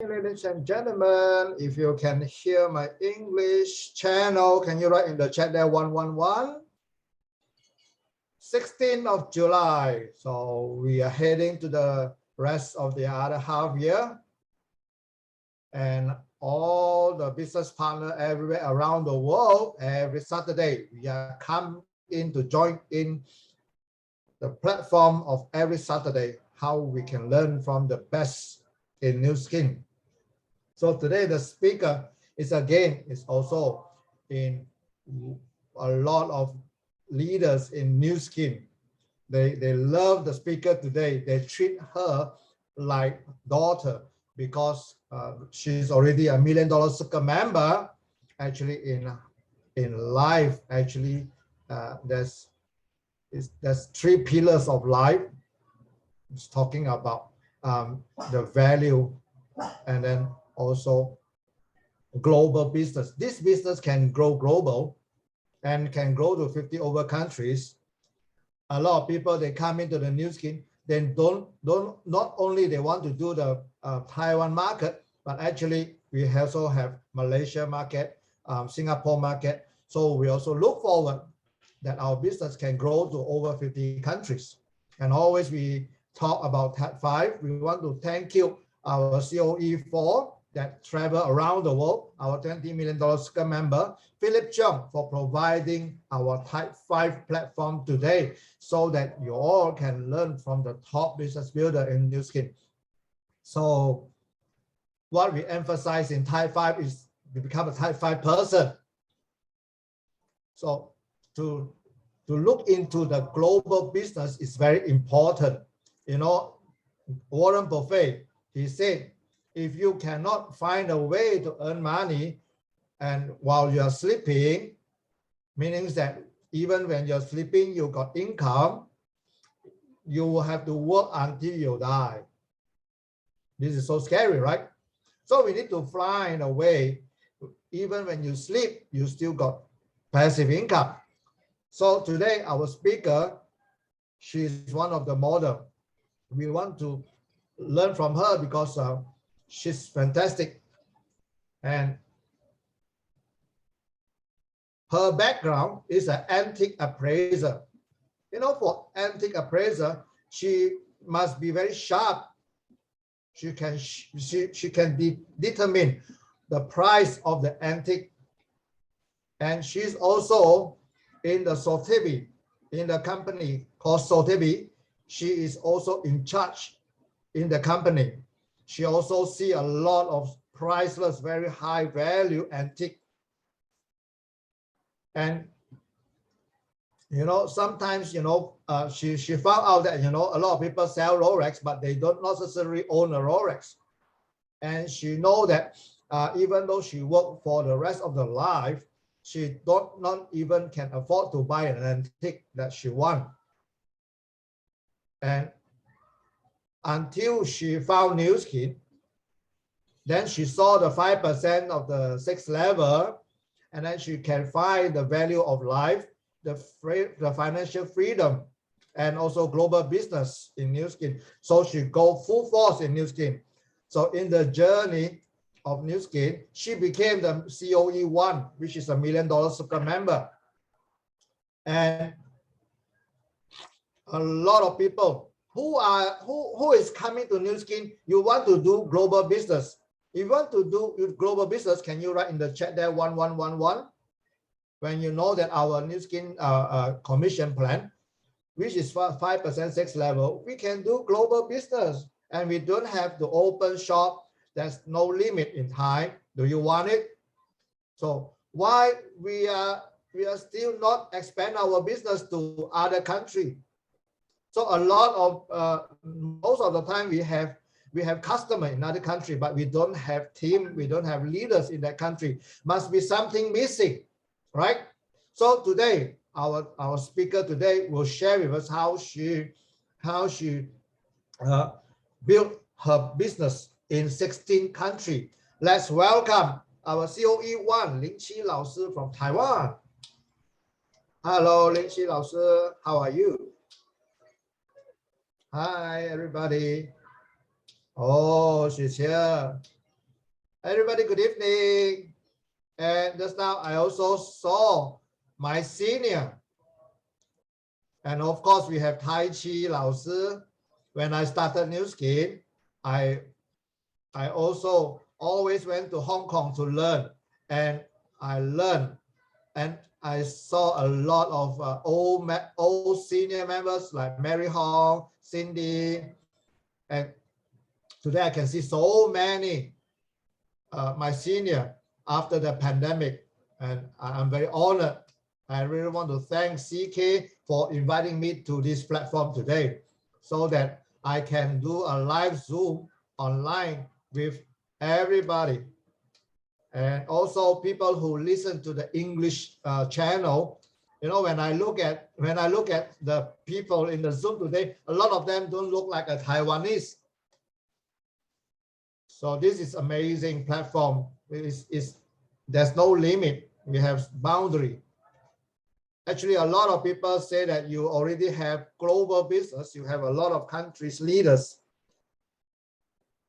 Ladies and gentlemen, if you can hear my English channel, can you write in the chat there 111? 16th of July. So we are heading to the rest of the other half year. And all the business partners everywhere around the world, every Saturday, we are come in to join in the platform of every Saturday, how we can learn from the best in Nu Skin. So today the speaker is also in a lot of leaders in Nu Skin. They love the speaker today. They treat her like daughter because she's already $1 million circle member. Actually in life, actually there's 3 pillars of life. It's talking about the value, and then also global business. This business can grow global and can grow to 50 over countries. A lot of people, they come into the Nu Skin, then not only they want to do the Taiwan market, but actually we also have Malaysia market, Singapore market. So we also look forward that our business can grow to over 50 countries. And always we talk about Top 5. We want to thank you, our COE4 that travel around the world, our $20 million member, Philip Chung, for providing our Type 5 platform today so that you all can learn from the top business builder in Nu Skin. So what we emphasize in Type 5 is to become a Type 5 person. So to look into the global business is very important. You know, Warren Buffett, he said, if you cannot find a way to earn money and while you are sleeping, meaning that even when you're sleeping, you got income, you will have to work until you die. This is so scary, right? So we need to find a way, even when you sleep, you still got passive income. So today, our speaker, she's one of the model. We want to learn from her because she's fantastic. And her background is an antique appraiser. You know, for antique appraiser, she must be very sharp. She can determine the price of the antique. And she's also in the Sotheby, in the company called Sotheby. She is also in charge in the company. She also see a lot of priceless, very high value antique. And, you know, sometimes, you know, she found out that, you know, a lot of people sell Rolex, but they don't necessarily own a Rolex. And she know that even though she worked for the rest of her life, she not even can afford to buy an antique that she want. And until she found Nu Skin, then she saw the 5% of the 6th level, and then she can find the value of life, the financial freedom, and also global business in Nu Skin. So she go full force in Nu Skin. So in the journey of Nu Skin, she became the COE1, which is $1 million super member. And a lot of people who is coming to Nu Skin, you want to do global business. If you want to do global business, can you write in the chat there 1111? When you know that our Nu Skin commission plan, which is 5% 6th level, we can do global business and we don't have to open shop. There's no limit in time. Do you want it? So why we are still not expand our business to other country? So a lot of most of the time we have customer in other country, but we don't have team, we don't have leaders in that country. Must be something missing, right? So today, our speaker today will share with us how she built her business in 16 countries. Let's welcome our COE1, Lin-Qi Lao Sư from Taiwan. Hello, Lin-Qi Lao Sư, how are you? Hi, everybody. Oh, she's here. Everybody, good evening. And just now, I also saw my senior. And of course, we have Tai Chi Lao Si. When I started Nu Skin, I also always went to Hong Kong to learn. And I learned. And I saw a lot of old senior members like Mary Hong, Cindy. And today I can see so many my senior after the pandemic, and I'm very honored. I really want to thank CK for inviting me to this platform today so that I can do a live Zoom online with everybody. And also people who listen to the English channel. You know, when I look at the people in the Zoom today, a lot of them don't look like a Taiwanese. So this is amazing platform. There's no limit. We have boundary. Actually, a lot of people say that you already have global business. You have a lot of countries leaders.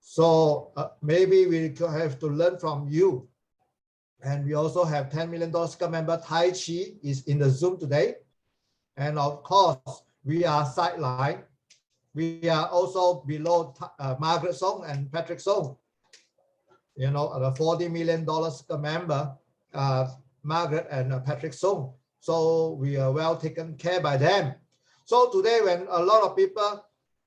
So maybe we have to learn from you. And we also have $10 million member Tai Chi is in the Zoom today. And of course, we are sidelined. We are also below Margaret Song and Patrick Song. You know, the $40 million member, Margaret and Patrick Song. So we are well taken care by them. So today, when a lot of people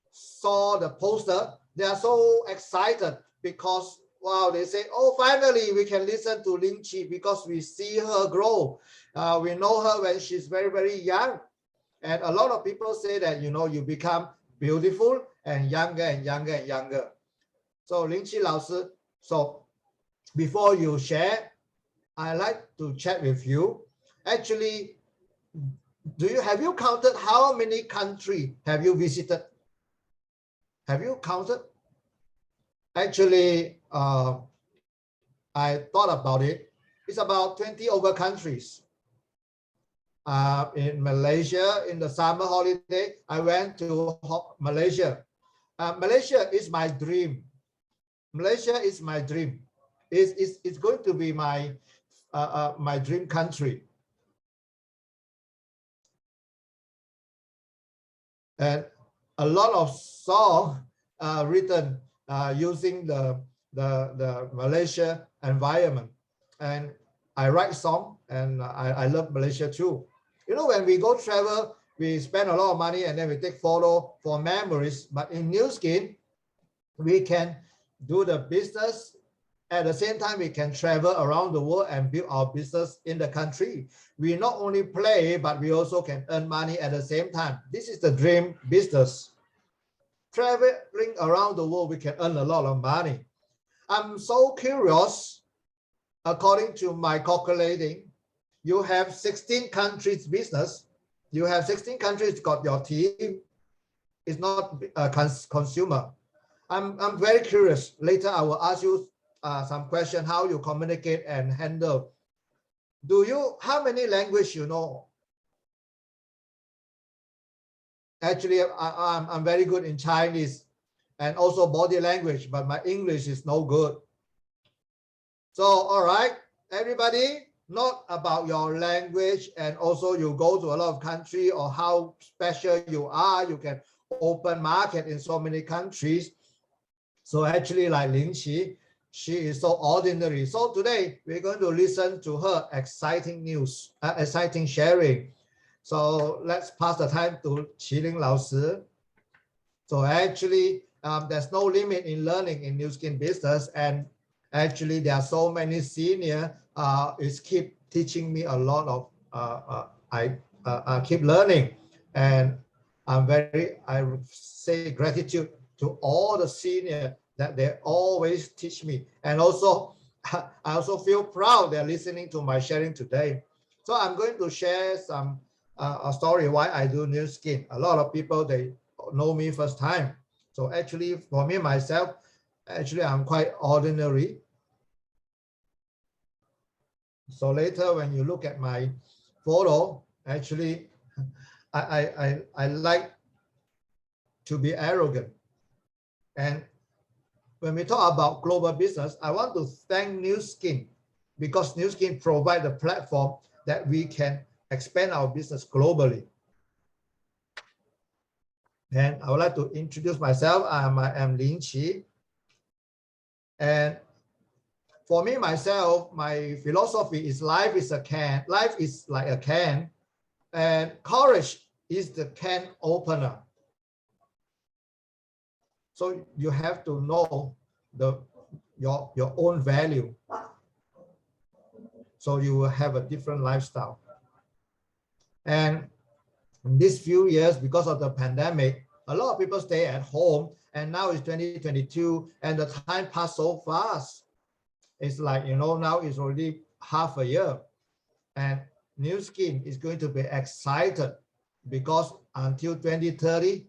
saw the poster, they are so excited because, wow, they say, oh, finally we can listen to Ling Chi because we see her grow. We know her when she's very, very young. And a lot of people say that, you know, you become beautiful and younger and younger and younger. So Ling Chi Lao Si, so before you share, I like to chat with you. Actually, have you counted how many countries have you visited? Have you counted? Actually, I thought about it. It's about 20 over countries. In Malaysia, in the summer holiday, I went to Malaysia. Malaysia is my dream. Malaysia is my dream. It's going to be my my dream country. And a lot of songs written using the Malaysia environment. And I write song, and I love Malaysia too. You know, when we go travel, we spend a lot of money and then we take photo for memories. But in Nu Skin, we can do the business. At the same time, we can travel around the world and build our business in the country. We not only play, but we also can earn money at the same time. This is the dream business. Traveling around the world, we can earn a lot of money. I'm so curious. According to my calculating, you have 16 countries business. You have 16 countries got your team. It's not a consumer. I'm very curious. Later, I will ask you some question how you communicate and handle. How many language you know? Actually, I'm very good in Chinese and also body language, but my English is no good. So, all right, everybody, not about your language, and also you go to a lot of countries or how special you are. You can open market in so many countries. So actually, like Ling Chi, she is so ordinary. So today we're going to listen to her exciting news, exciting sharing. So let's pass the time to Qilin Lao Si. So actually, there's no limit in learning in Nu Skin business, and actually there are so many senior is keep teaching me a lot of. I keep learning, and I say gratitude to all the senior that they always teach me, and also I also feel proud they're listening to my sharing today. So I'm going to share some a story why I do Nu Skin. A lot of people, they know me first time. So actually for me myself, actually I'm quite ordinary. So later when you look at my photo, actually I like to be arrogant. And when we talk about global business, I want to thank New Skin because New Skin provide the platform that we can expand our business globally. And I would like to introduce myself. I am Lin Qi. And for me, myself, my philosophy is life is a can. Life is like a can. And courage is the can opener. So you have to know your own value. So you will have a different lifestyle. And in these few years, because of the pandemic, a lot of people stay at home, and now it's 2022, and the time passed so fast. It's like, now it's already half a year, and New Skin is going to be excited because until 2030,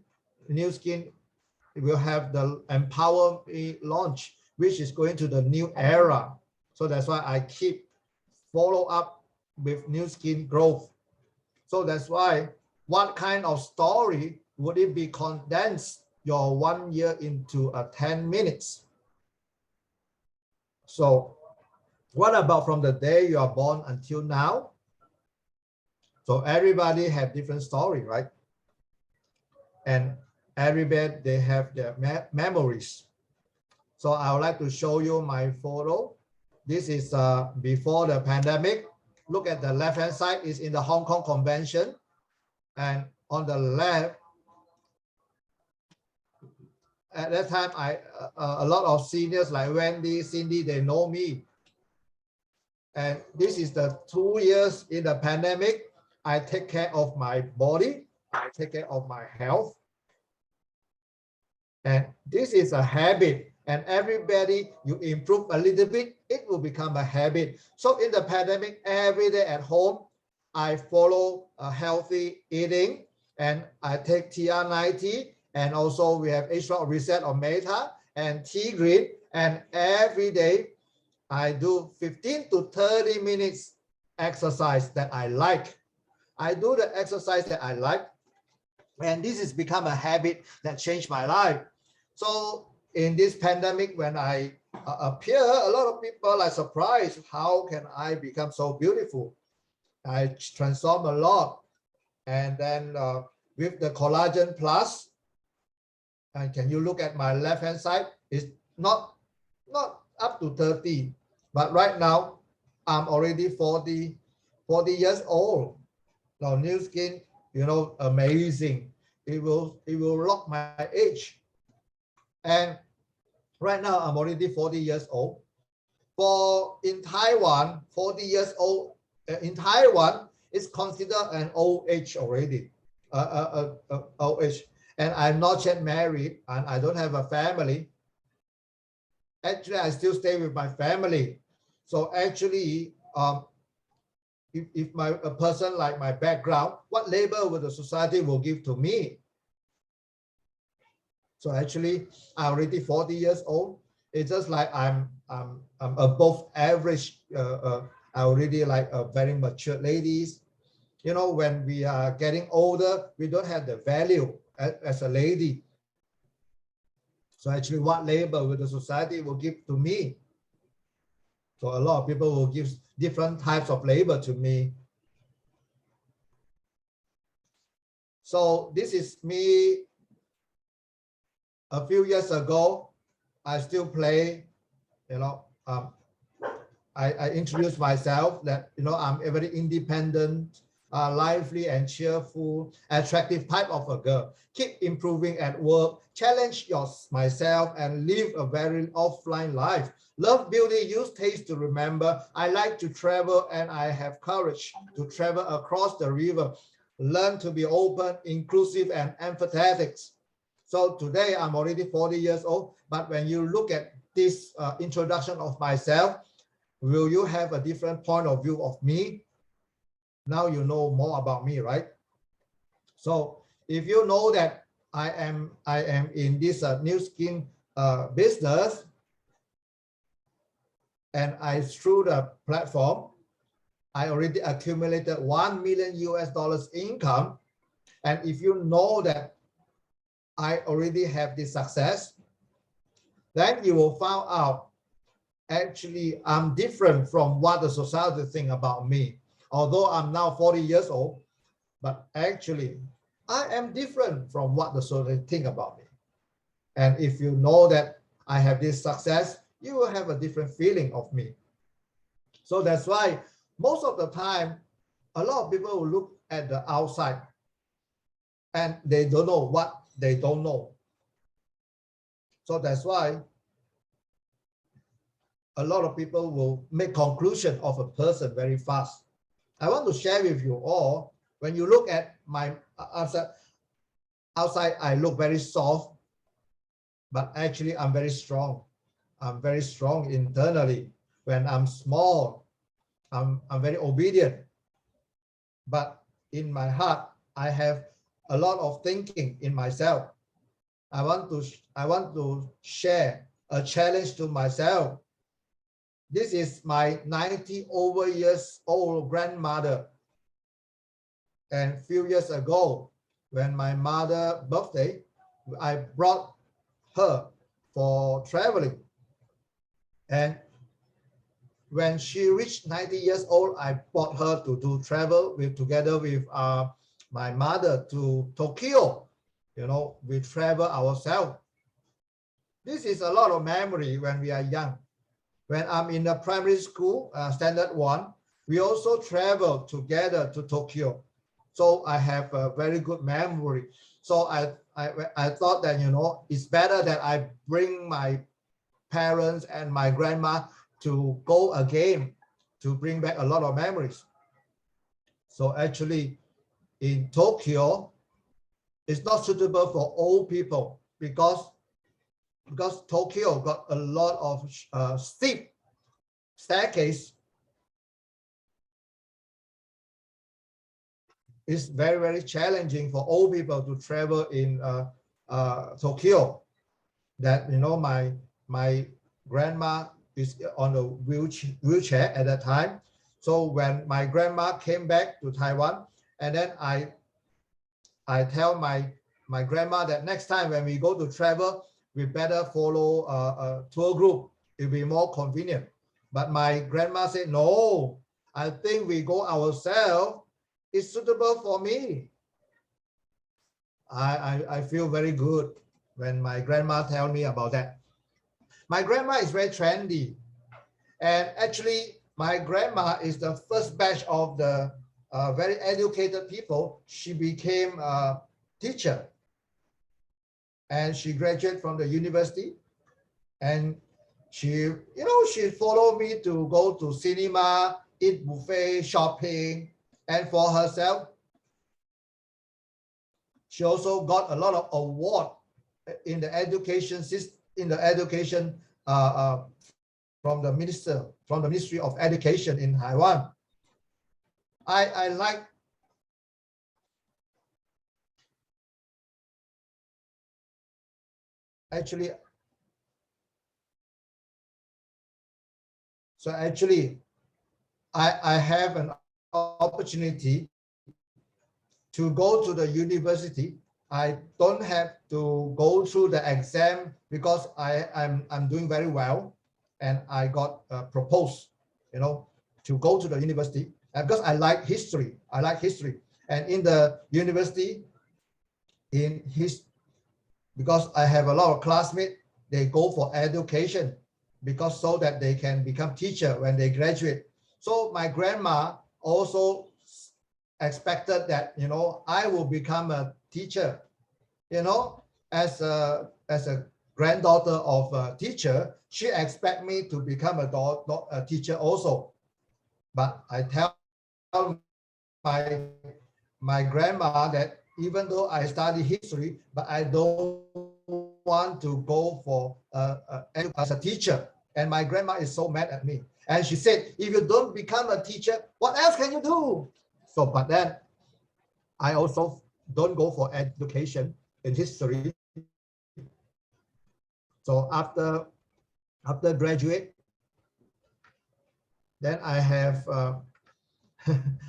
New Skin will have the Empower Me launch, which is going to the new era. So that's why I keep follow up with New Skin growth. So that's why, what kind of story would it be condensed your 1 year into 10 minutes? So what about from the day you are born until now? So everybody have different story, right? And everybody, they have their memories. So I would like to show you my photo. This is before the pandemic. Look at the left-hand side is in the Hong Kong convention. And on the left, at that time, a lot of seniors like Wendy, Cindy, they know me. And this is the 2 years in the pandemic. I take care of my body. I take care of my health. And this is a habit. And everybody, you improve a little bit, it will become a habit. So in the pandemic, every day at home, I follow a healthy eating, and I take TR90, and also we have H-Rock Reset or Meta and T-Green, and every day I do 15 to 30 minutes exercise that I like. I do the exercise that I like, and this has become a habit that changed my life. So in this pandemic, when I appear, a lot of people are surprised. How can I become so beautiful? I transform a lot. And then with the collagen plus, and can you look at my left hand side? It's not up to 30, but right now I'm already 40 years old. Now New Skin, amazing. It will lock my age. And right now I'm already 40 years old. In Taiwan, 40 years old in Taiwan is considered an old age already. Old age. And I'm not yet married, and I don't have a family. Actually, I still stay with my family. So actually, if a person like my background, what label will the society will give to me? So actually, I'm already 40 years old. It's just like I'm above average. I already like very mature ladies. When we are getting older, we don't have the value as a lady. So actually, what label will the society will give to me? So a lot of people will give different types of label to me. So this is me a few years ago. I still play, I introduced myself that, I'm a very independent, lively and cheerful, attractive type of a girl. Keep improving at work, challenge myself, and live a very offline life. Love beauty, use taste to remember. I like to travel, and I have courage to travel across the river. Learn to be open, inclusive, and empathetic. So today I'm already 40 years old, but when you look at this introduction of myself, will you have a different point of view of me? Now you know more about me, right? So if you know that I am in this New Skin business, and through the platform, I already accumulated $1 million income. And if you know that I already have this success, then you will find out actually I'm different from what the society think about me. Although I'm now 40 years old, but actually I am different from what the society think about me. And if you know that I have this success, you will have a different feeling of me. So that's why most of the time, a lot of people will look at the outside and they don't know what they don't know. So that's why a lot of people will make conclusion of a person very fast. I want to share with you all, when you look at my outside, I look very soft, but actually I'm very strong. I'm very strong internally. When I'm small, I'm very obedient. But in my heart, I have a lot of thinking in myself. I want to share a challenge to myself. This is my 90 over years old grandmother. And a few years ago, when my mother's birthday, I brought her for traveling. And when she reached 90 years old, I brought her to do travel together with my mother to Tokyo. You know, we travel ourselves. This is a lot of memory when we are young. When I'm in the primary school, standard 1, we also travel together to Tokyo. So I have a very good memory. So I thought that, you know, it's better that I bring my parents and my grandma to go again to bring back a lot of memories. So actually in Tokyo, it's not suitable for old people because Tokyo got a lot of steep staircase. It's very, very challenging for old people to travel in Tokyo. That, you know, my grandma is on a wheelchair at that time. So when my grandma came back to Taiwan, and then I tell my grandma that next time when we go to travel, we better follow a tour group. It'll be more convenient. But my grandma said, no, I think we go ourselves. It's suitable for me. I feel very good when my grandma tell me about that. My grandma is very trendy. And actually, my grandma is the first batch of the very educated people. She became a teacher. And she graduated from the university. And she followed me to go to cinema, eat buffet, shopping. And for herself, she also got a lot of award in the education system, from the Ministry of Education in Taiwan. I like actually. So actually, I have an opportunity to go to the university. I don't have to go through the exam because I'm doing very well, and I got proposed, you know, to go to the university. And because I like history, and in the university, because I have a lot of classmates, they go for education because so that they can become teacher when they graduate. So my grandma also expected that, you know, I will become a teacher, you know, as a granddaughter of a teacher, she expect me to become a teacher also. But I tell my grandma that even though I study history, but I don't want to go for as a teacher. And my grandma is so mad at me. And she said, if you don't become a teacher, what else can you do? So, but then I also don't go for education in history. So after graduate, then I have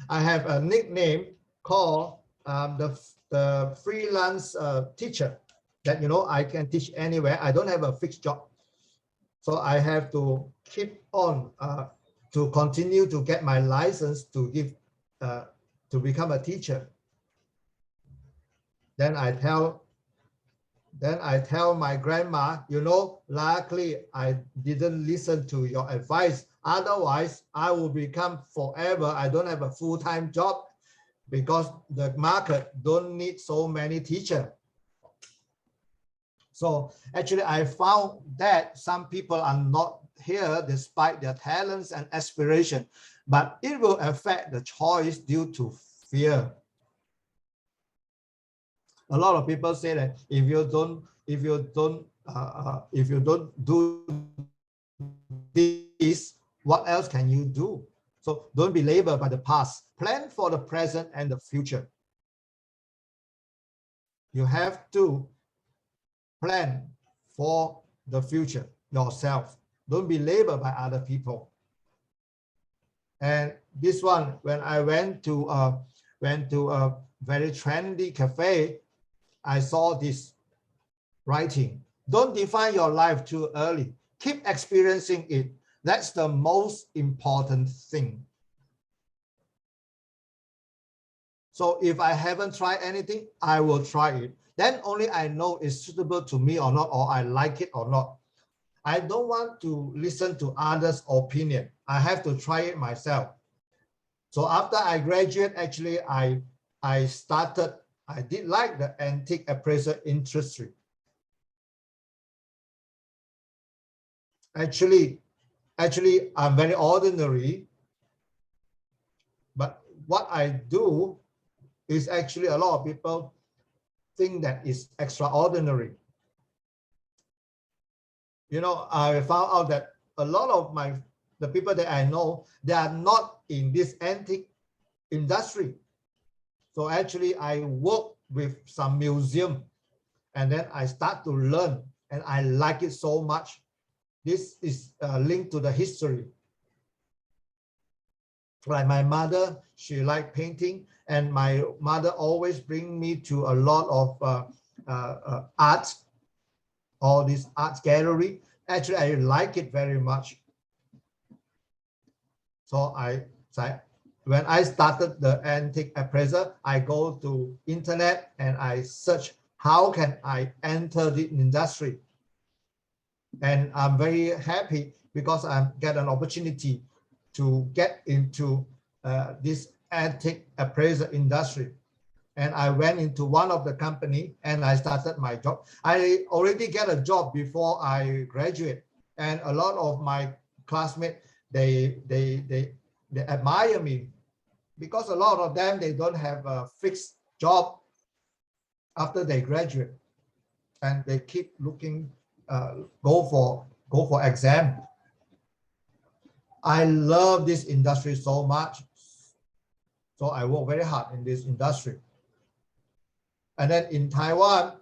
I have a nickname called the freelance teacher. That, you know, I can teach anywhere. I don't have a fixed job. So I have to keep on to continue to get my license to give to become a teacher. Then I tell my grandma, you know, luckily I didn't listen to your advice. Otherwise, I will become forever. I don't have a full-time job because the market don't need so many teachers. So actually, I found that some people are not here despite their talents and aspiration, but it will affect the choice due to fear. A lot of people say that if you don't do this, what else can you do? So don't be labeled by the past. Plan for the present and the future. You have to plan for the future yourself. Don't be labeled by other people. And this one, when I went to a very trendy cafe, I saw this writing. Don't define your life too early. Keep experiencing it. That's the most important thing. So if I haven't tried anything, I will try it. Then only I know it's suitable to me or not, or I like it or not. I don't want to listen to others' opinion. I have to try it myself. So after I graduate, actually, I did like the antique appraisal industry. Actually, I'm very ordinary, but what I do is actually a lot of people think that is extraordinary. You know, I found out that a lot of the people that I know, they are not in this antique industry. So actually, I work with some museum, and then I start to learn, and I like it so much. This is linked to the history. Like my mother, she liked painting, and my mother always bring me to a lot of art, all this art gallery. Actually, I like it very much. So when I started the antique appraiser, I go to internet and I search how can I enter the industry. And I'm very happy because I get an opportunity to get into this antique appraiser industry. And I went into one of the company and I started my job. I already get a job before I graduate, and a lot of my classmates, they admire me because a lot of them, they don't have a fixed job after they graduate, and they keep looking, go for exam. I love this industry so much, so I work very hard in this industry. And then in Taiwan,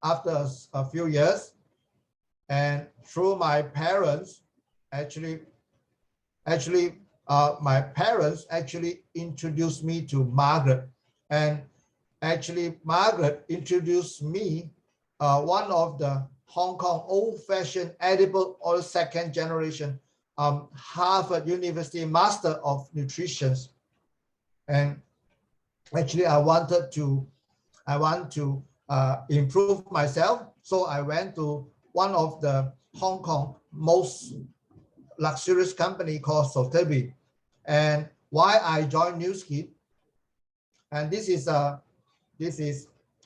after a few years, and through my parents, my parents actually introduced me to Margaret, and actually Margaret introduced me one of the Hong Kong old-fashioned edible oil second generation Harvard University Master of Nutrition. And actually I want to improve myself, so I went to one of the Hong Kong most luxurious company called Sotheby. And why I joined Nu Skin, and this is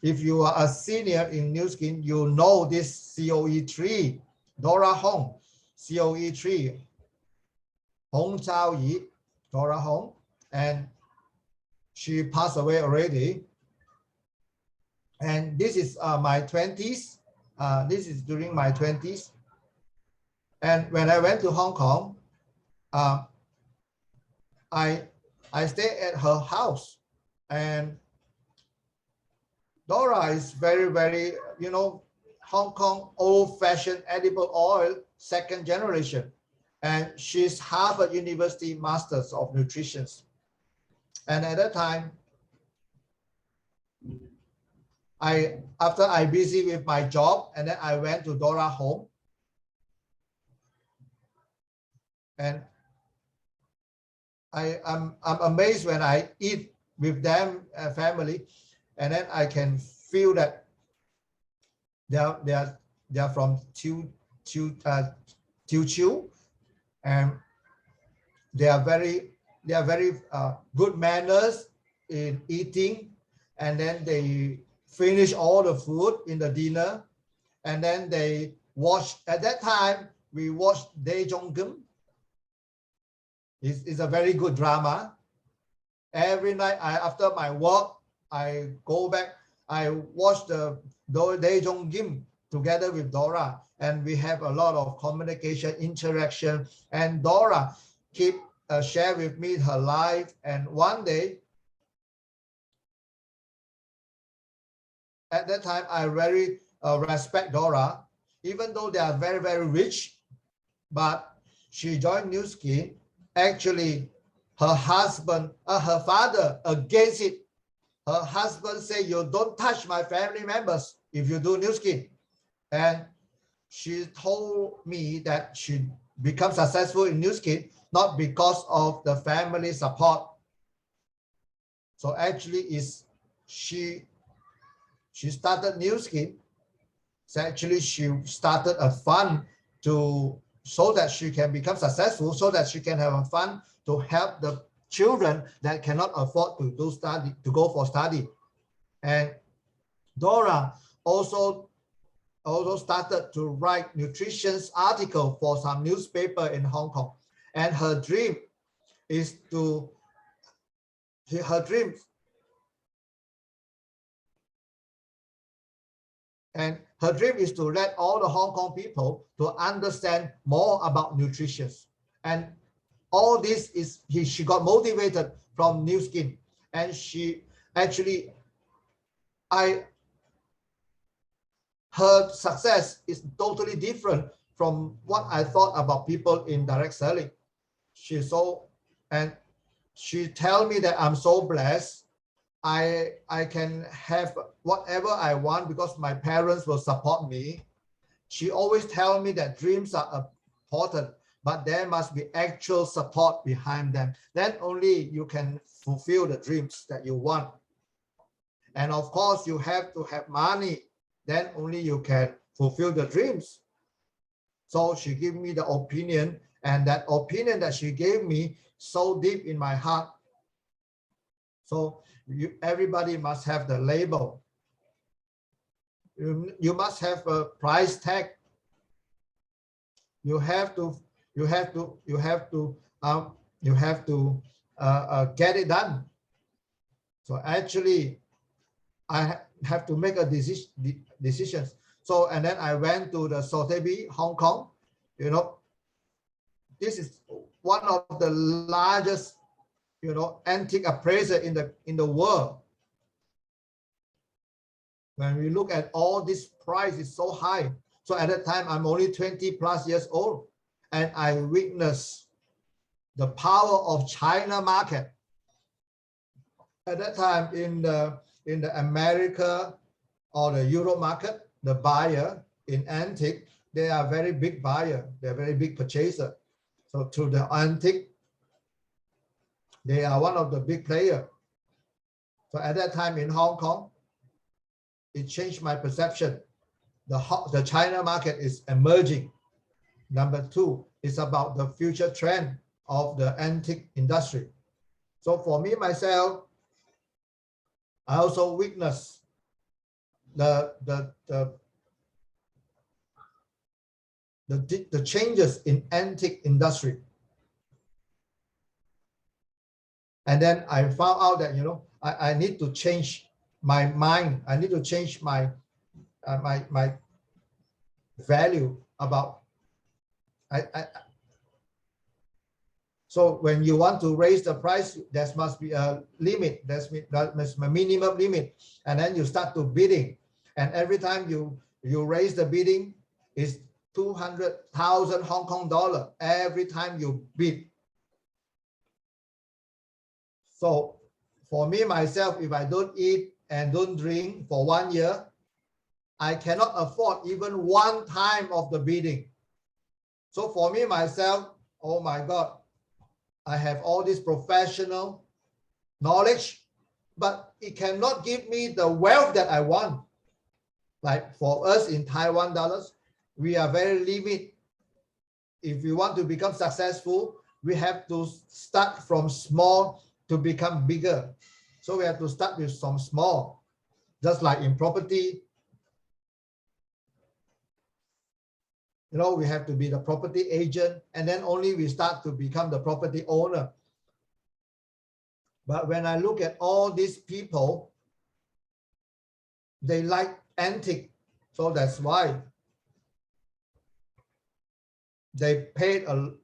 if you are a senior in Nu Skin, you know this COE3, Dora Hong, COE3, Hong Zhao Yi, Dora Hong, and she passed away already. And this is my 20s. This is during my 20s. And when I went to Hong Kong, I stayed at her house, and Dora is very, very, you know, Hong Kong old-fashioned edible oil, second generation. And she's Harvard University Masters of Nutrition. And at that time, after I busy with my job, and then I went to Dora home, and I'm amazed when I eat with them family, and then I can feel that they're from Teochew, and they are very good manners in eating, and then they finish all the food in the dinner, and then they watch. At that time, we watched Daejonggeum. It's a very good drama. Every night, after my work, I go back. I watch the Daejonggeum together with Dora, and we have a lot of communication, interaction. And Dora keep share with me her life. And one day, at that time, I very respect Dora, even though they are very, very rich. But she joined Nu Skin. Actually, her husband, her father against it. Her husband said, "You don't touch my family members if you do Nu Skin." And she told me that she become successful in Nu Skin not because of the family support. So actually, she started Nu Skin. So actually, she started a fund so that she can become successful, so that she can have a fund to help the children that cannot afford to go for study. And Dora also started to write nutrition article for some newspaper in Hong Kong. And her dream is to let all the Hong Kong people to understand more about nutrition. And all this she got motivated from Nu Skin. And she actually, her success is totally different from what I thought about people in direct selling. She tell me that I'm so blessed. I can have whatever I want because my parents will support me. She always tell me that dreams are important, but there must be actual support behind them. Then only you can fulfill the dreams that you want. And of course, you have to have money. Then only you can fulfill the dreams. So she gave me the opinion, and that opinion that she gave me so deep in my heart. So everybody must have the label. You must have a price tag. You have to get it done. So actually, I have to make a decision. So, and then I went to the Sotheby, Hong Kong. You know, this is one of the largest, antique appraiser in the world. When we look at all this price is so high. So at that time, I'm only 20 plus years old, and I witnessed the power of China market. At that time, in the America or the Euro market, the buyer in antique, they are very big buyer. They're very big purchaser. So to the antique, they are one of the big player. So at that time in Hong Kong, it changed my perception. The China market is emerging. Number two, it's about the future trend of the antique industry. So for me, myself, I also witnessed the changes in antique industry. And then I found out that, I need to change my mind. I need to change my my value about. So when you want to raise the price, there must be a limit. That must be a minimum limit, and then you start to bidding. And every time you raise the bidding, is 200,000 Hong Kong dollar every time you bid. So for me myself, if I don't eat and don't drink for 1 year, I cannot afford even one time of the bidding. So for me, myself, oh my God, I have all this professional knowledge, but it cannot give me the wealth that I want. Like for us in Taiwan dollars, we are very limited. If we want to become successful, we have to start from small to become bigger. So we have to start with some small, just like in property. You know, we have to be the property agent, and then only we start to become the property owner. But when I look at all these people, they like antique. So that's why they paid a lot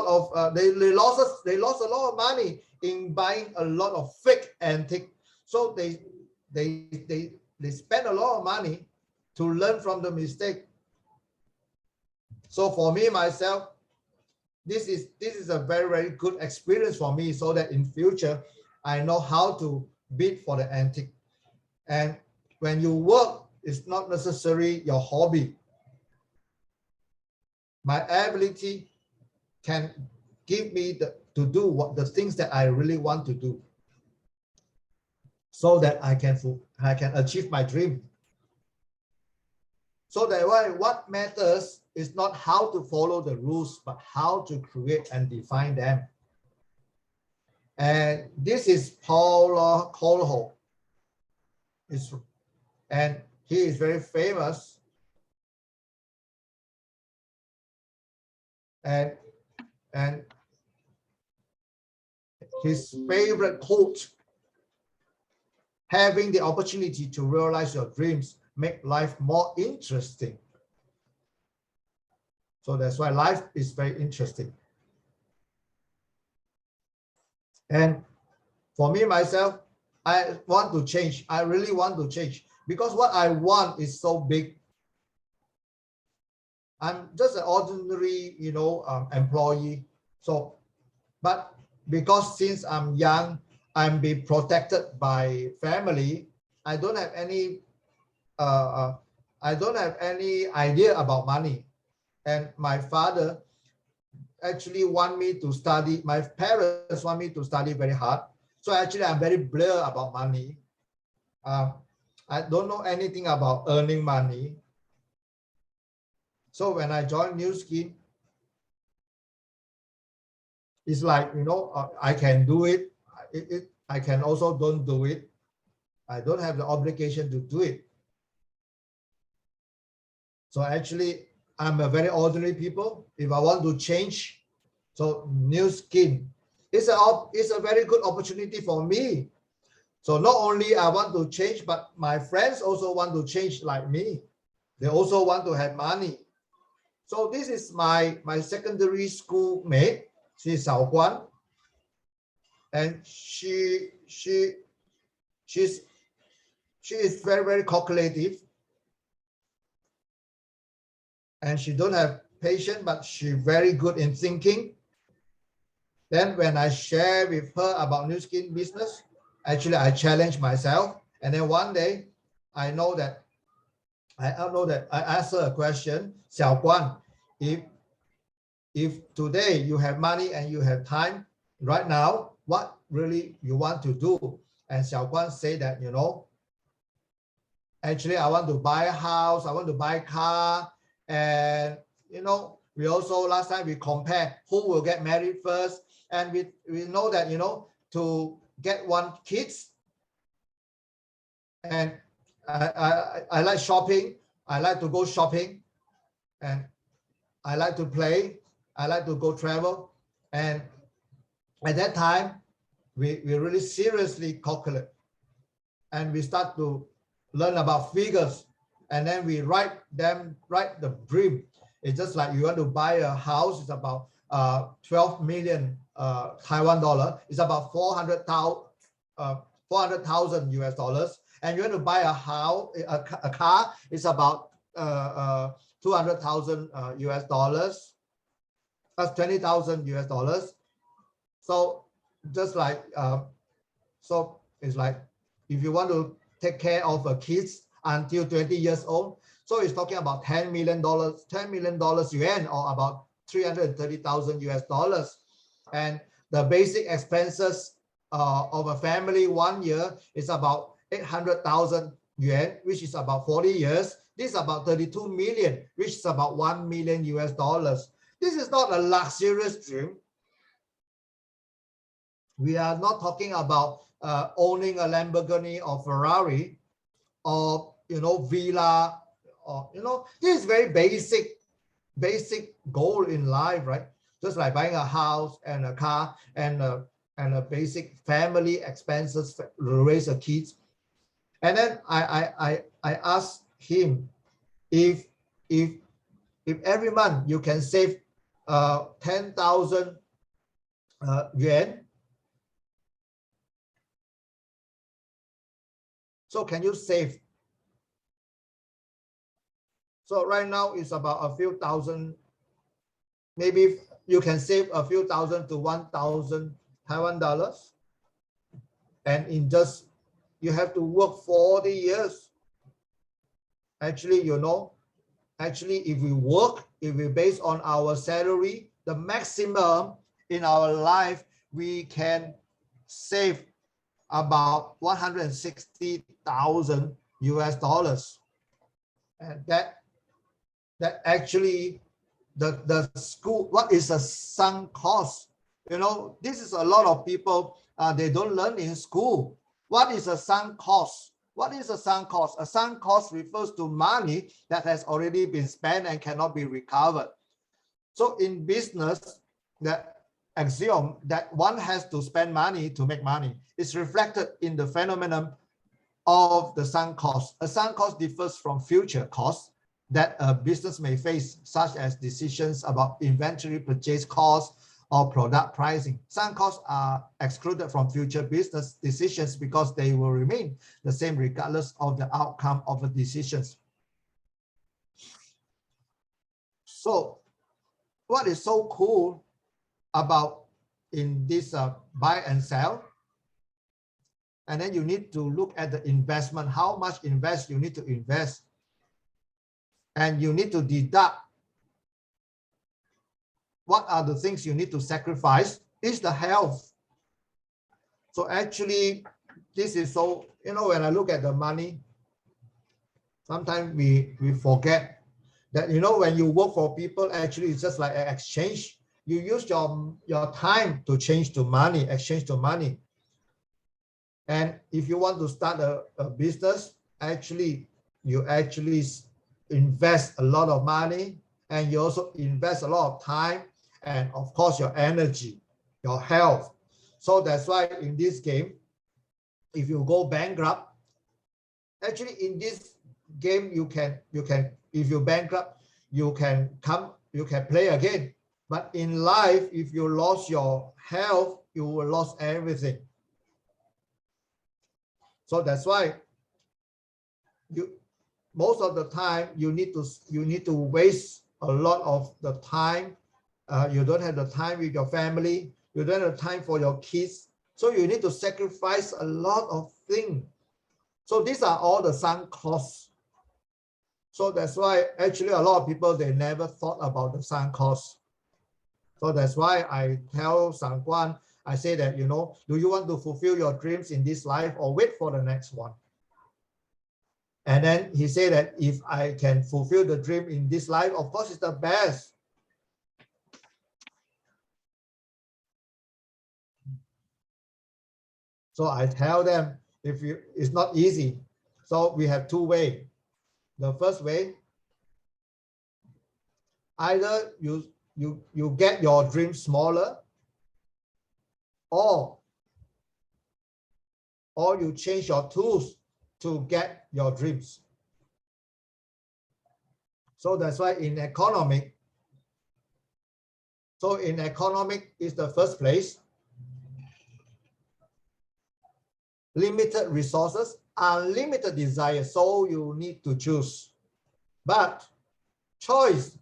of they lost a lot of money in buying a lot of fake antique. So they spend a lot of money to learn from the mistake. So for me myself, this is a very, very good experience for me, so that in future I know how to bid for the antique. And when you work, it's not necessarily your hobby. My ability can give me to do the things that I really want to do, so that I can achieve my dream. So that why what matters is not how to follow the rules, but how to create and define them. And this is Paulo Coelho. And he is very famous. And his favorite quote: having the opportunity to realize your dreams make life more interesting. So that's why life is very interesting. And for me, myself, I want to change. I really want to change, because what I want is so big. I'm just an ordinary, employee. So, but because since I'm young, I'm being protected by family. I don't have any idea about money. And my father actually want me to study. My parents want me to study very hard. So actually, I'm very blur about money. I don't know anything about earning money. So when I joined Nu Skin, it's like, I can do it. I can also don't do it. I don't have the obligation to do it. So actually, I'm a very ordinary people. If I want to change, so Nu Skin is a very good opportunity for me. So not only I want to change, but my friends also want to change like me. They also want to have money. So this is my secondary school mate. She's Xiao Guan, and she is very, very calculative, and she don't have patience, but she's very good in thinking. Then when I share with her about Nu Skin business, actually I challenge myself. And then one day I asked her a question: Xiao Guan, if today you have money and you have time right now, what really you want to do? And Xiao Guan say that, actually I want to buy a house, I want to buy a car. And, we also last time we compare who will get married first. And we know that, to get one kids. And I like shopping. I like to go shopping. And I like to play. I like to go travel. And at that time, we really seriously calculate. And we start to learn about figures. And then we write the dream. It's just like you want to buy a house. It's about 12 million Taiwan dollar. It's about 400,000 US dollars. And you want to buy a house, a car. It's about 200,000 US dollars. That's 20,000 US dollars. So just like So it's like if you want to take care of a kids until 20 years old, so it's talking about $10 million yuan, or about 330,000 US dollars. And the basic expenses of a family 1 year is about 800,000 yuan, which is about 40 years. This is about 32 million, which is about 1 million US dollars. This is not a luxurious dream. We are not talking about owning a Lamborghini or Ferrari, or villa, or this is very basic goal in life, right? Just like buying a house and a car and a basic family expenses to raise a kids. And then I asked him if every month you can save 10,000 yuan. So can you save? So right now it's about a few thousand. Maybe you can save a few thousand to 1,000 Taiwan dollars. And in just, you have to work 40 years. Actually, if we work, if we base on our salary, the maximum in our life, we can save about 160,000 US dollars. And that actually, the school, what is a sunk cost? This is a lot of people, they don't learn in school. What is a sunk cost? What is a sunk cost? A sunk cost refers to money that has already been spent and cannot be recovered. So in business, the axiom that one has to spend money to make money is reflected in the phenomenon of the sunk cost. A sunk cost differs from future costs that a business may face, such as decisions about inventory purchase costs or product pricing. Sunk costs are excluded from future business decisions because they will remain the same regardless of the outcome of the decisions. So what is so cool about in this buy and sell? And then you need to look at the investment, how much invest you need to invest. And you need to deduct what are the things you need to sacrifice. Is the health. So actually, this is so, when I look at the money, sometimes we forget that, when you work for people, actually it's just like an exchange. You use your time to change to money, exchange to money. And if you want to start a business, actually, you actually invest a lot of money, and you also invest a lot of time, and of course your energy, your health. So that's why in this game, if you go bankrupt, actually in this game you can if you bankrupt, you can play again. But in life, if you lost your health, you will lose everything. So that's why most of the time you need to waste a lot of the time. You don't have the time with your family. You don't have time for your kids. So you need to sacrifice a lot of things. So these are all the sunk costs. So that's why actually a lot of people, they never thought about the sunk costs. So that's why I tell Sangguan, I say that, do you want to fulfill your dreams in this life or wait for the next one? And then he said that if I can fulfill the dream in this life, of course it's the best. So I tell them, it's not easy. So we have two ways. The first way, either you get your dream smaller, or you change your tools to get your dreams. So that's why in economic is the first place. Limited resources, unlimited desire, so you need to choose. But choice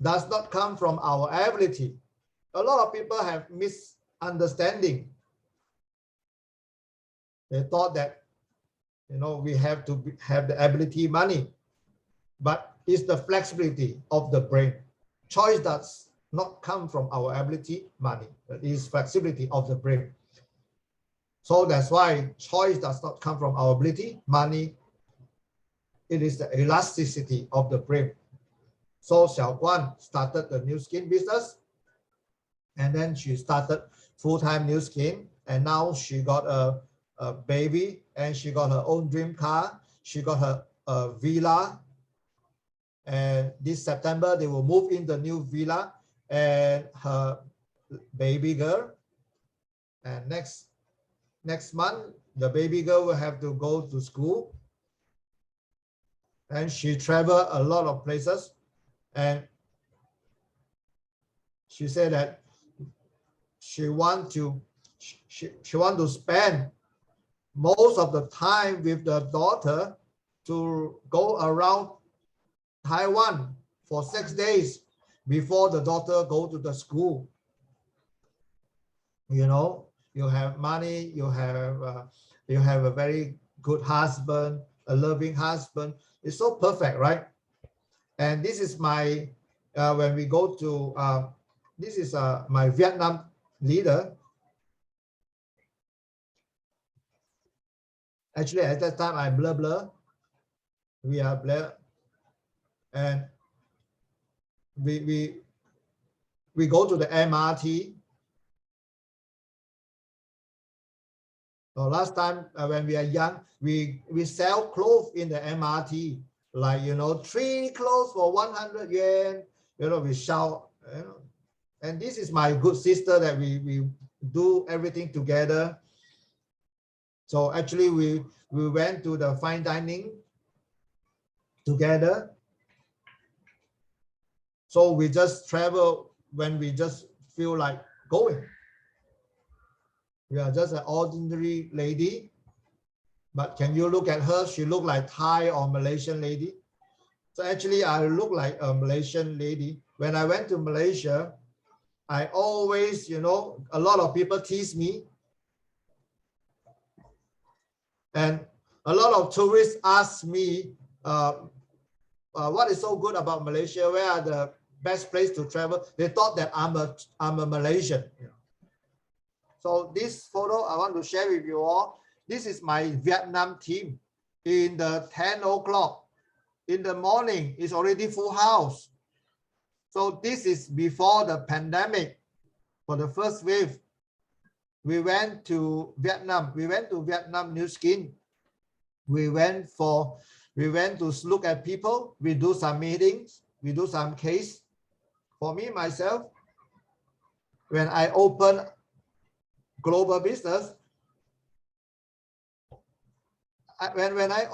does not come from our ability. A lot of people have misunderstanding. They thought that, we have to have the ability, money, but it's the flexibility of the brain. Choice does not come from our ability, money. It is flexibility of the brain. So that's why choice does not come from our ability, money. It is the elasticity of the brain. So Xiao Guan started the new skin business, and then she started full-time new skin, and now she got a baby, and she got her own dream car. She got her villa, and this September they will move in the new villa, and her baby girl. And next month the baby girl will have to go to school, and she traveled a lot of places, and she said that she want to spend most of the time with the daughter, to go around Taiwan for 6 days before the daughter go to the school. You have money, you have a very good husband, a loving husband. It's so perfect, right? And this is my when we go to this is my Vietnam leader. Actually, at that time I blur. We are blur, and we go to the MRT. So last time when we are young, we sell clothes in the MRT, like 3 clothes for 100 yuan. We shout. And this is my good sister that we do everything together. So actually we went to the fine dining together. So we just travel when we just feel like going. We are just an ordinary lady, but can you look at her? She look like Thai or Malaysian lady. So actually I look like a Malaysian lady. When I went to Malaysia, I always, a lot of people tease me. And a lot of tourists ask me, what is so good about Malaysia? Where are the best place to travel? They thought that I'm a Malaysian. So this photo I want to share with you all. This is my Vietnam team. In the 10 o'clock in the morning, it's already full house. So this is before the pandemic. For the first wave, we went to Vietnam. We went to Vietnam New Skin. We went to look at people. We do some meetings. We do some case. For me, myself, when I open global business, when I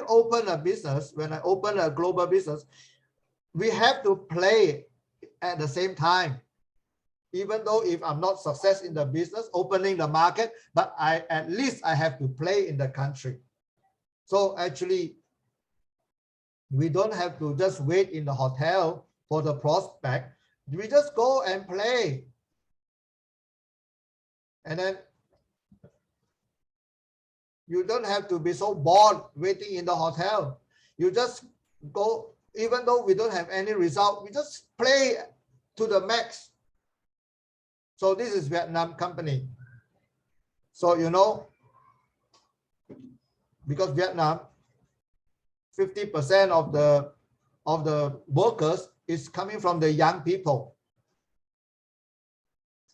open a business, when I open a global business, we have to play at the same time. Even though if I'm not success in the business, opening the market, but at least I have to play in the country. So actually, we don't have to just wait in the hotel for the prospect. We just go and play. And then you don't have to be so bored waiting in the hotel. You just go, even though we don't have any result, we just play to the max. So this is Vietnam company. So, because Vietnam, 50% of the workers is coming from the young people.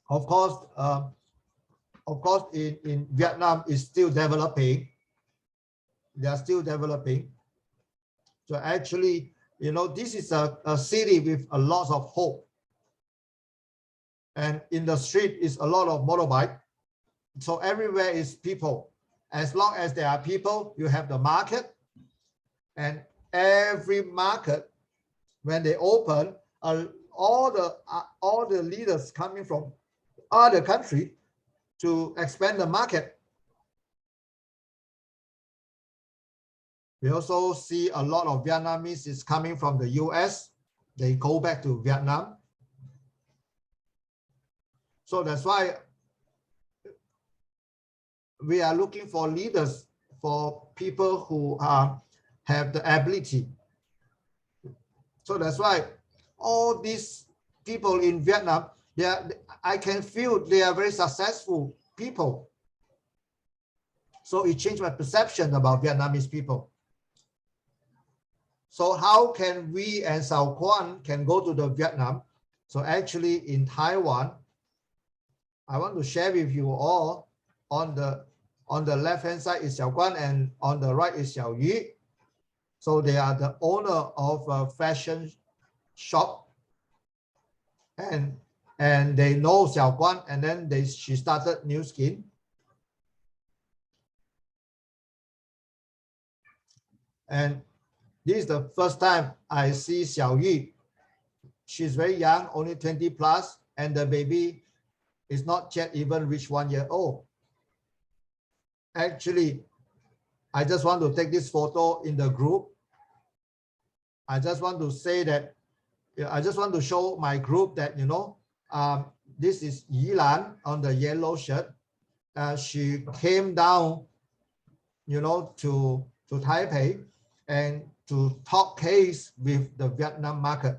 Of course, in Vietnam is still developing. They are still developing. So actually, this is a city with a lot of hope. And in the street is a lot of motorbike. So everywhere is people. As long as there are people, you have the market. And every market, when they open, all the leaders coming from other countries to expand the market. We also see a lot of Vietnamese is coming from the US. They go back to Vietnam. So that's why we are looking for leaders, for people who have the ability. So that's why all these people in Vietnam, I can feel they are very successful people. So it changed my perception about Vietnamese people. So how can we and Sao Quan can go to the Vietnam? So actually in Taiwan, I want to share with you all on the left hand side is Xiao Guan and on the right is Xiao Yu. So they are the owner of a fashion shop, and they know Xiao Guan, and then she started New Skin. And this is the first time I see Xiao Yu. She's very young, only 20 plus, and the baby is not yet even reached 1 year old. Actually, I just want to take this photo in the group. I just want to say that, I just want to show my group that, you know, this is Yilan on the yellow shirt. She came down, you know, to Taipei and to talk case with the Vietnam market.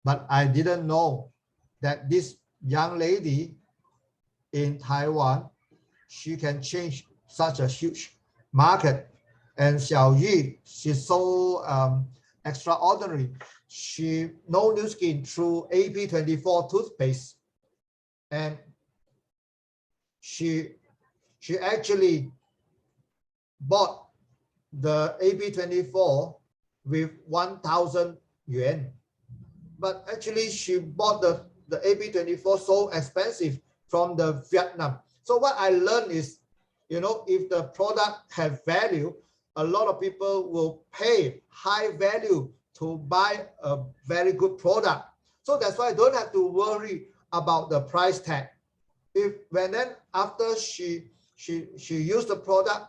But I didn't know that this young lady in Taiwan, she can change such a huge market. And Xiao Yu, she's so extraordinary. She knows New Skin through AP24 toothpaste, and she actually bought the AP24 with 1,000 yuan. But actually she bought the AP24 so expensive from the Vietnam. So what I learned is, you know, if the product have value, a lot of people will pay high value to buy a very good product. So that's why I don't have to worry about the price tag. After she used the product,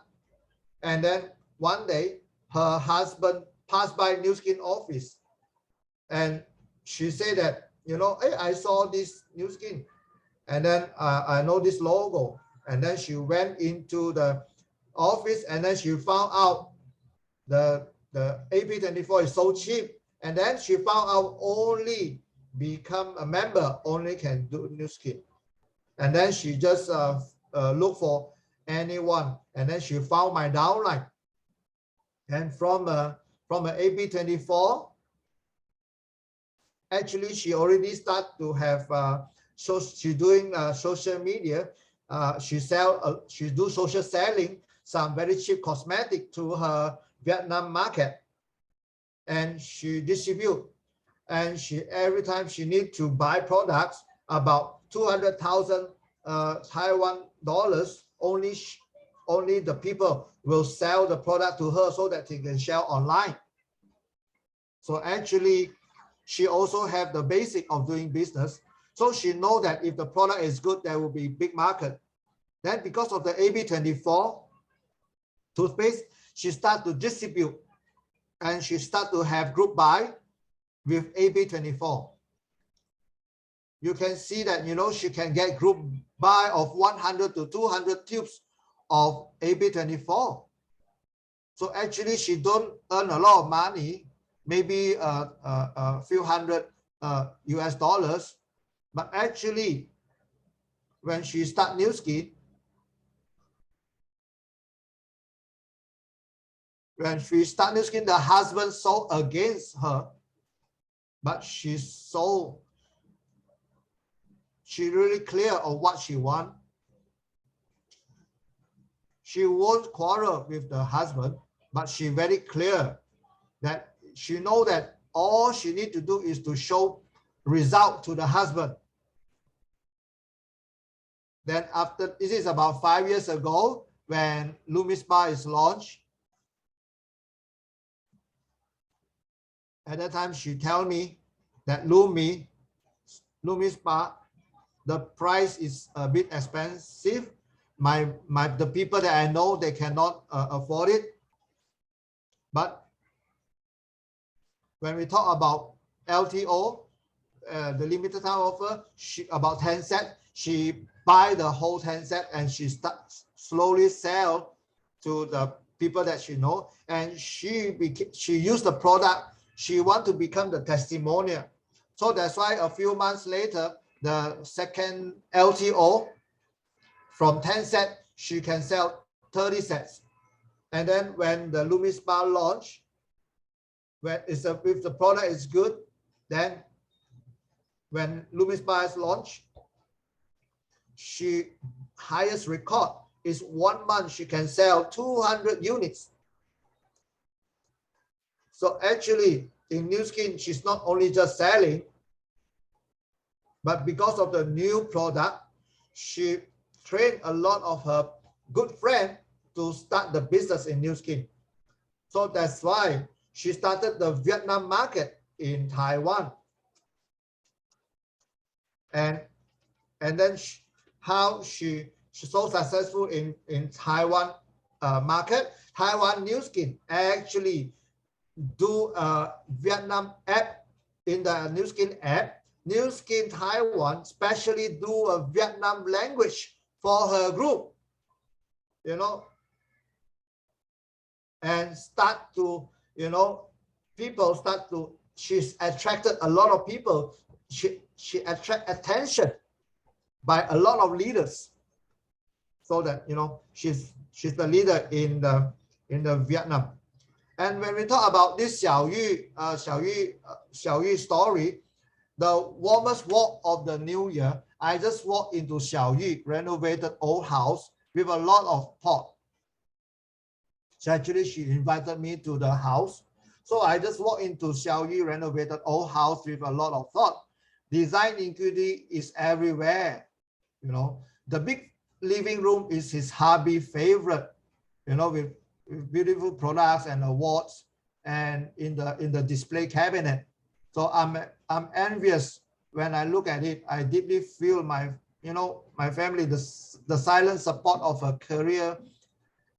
and then one day her husband passed by New Skin office, and she said that, you know, hey, I saw this New Skin, and then I know this logo, and then she went into the office, and then she found out the AP24 is so cheap, and then she found out only become a member only can do New Skin, and then she just look for anyone, and then she found my downline, and from a AP24, actually she already start to have so she's doing social media. She do social selling, some very cheap cosmetic to her Vietnam market, and she distribute, and every time she need to buy products about 200,000 Taiwan dollars, only the people will sell the product to her so that they can sell online. So actually she also have the basic of doing business. So she know that if the product is good, there will be big market. Then because of the AB24 toothpaste, she start to distribute, and she start to have group buy with AB24. You can see that, you know, she can get group buy of 100 to 200 tubes of AB24. So actually she don't earn a lot of money, maybe a few hundred US dollars, but actually when she start New Skin, the husband so against her, but she really clear of what she want. She won't quarrel with the husband, but she very clear that she know that all she need to do is to show result to the husband. Then after, this is about 5 years ago when Lumi Spa is launched. At that time, she tell me that Lumi Spa, the price is a bit expensive. The people that I know, they cannot afford it. But when we talk about LTO, the limited time offer, about 10 sets. She buy the whole 10 set and she starts slowly sell to the people that she know, and she used the product. She want to become the testimonial. So that's why a few months later, the second LTO, from 10 sets, she can sell 30 sets. And then when the Loomis Bar launch, if the product is good, then when Loomis Bar is launched, she highest record is 1 month she can sell 200 units. So actually in Nu Skin, she's not only just selling, but because of the new product, she trained a lot of her good friends to start the business in Nu Skin. So that's why she started the Vietnam market in Taiwan. And then how she's so successful in Taiwan market. Taiwan Nu Skin actually do a Vietnam app. In the Nu Skin app, Nu Skin Taiwan especially do a Vietnam language for her group, you know, and start to, you know, people start to, she's attracted a lot of people. She attract attention by a lot of leaders, so that, you know, she's the leader in the Vietnam. And when we talk about this Xiao Yu story, the warmest walk of the new year, I just walked into Xiao Yu renovated old house with a lot of pot. So actually she invited me to the house. So I just walked into Xiao Yu renovated old house with a lot of thought. Design inquiry is everywhere. You know, the big living room is his hubby favorite, you know, with beautiful products and awards, and in the display cabinet. So I'm envious when I look at it. I deeply feel my family, the silent support of a career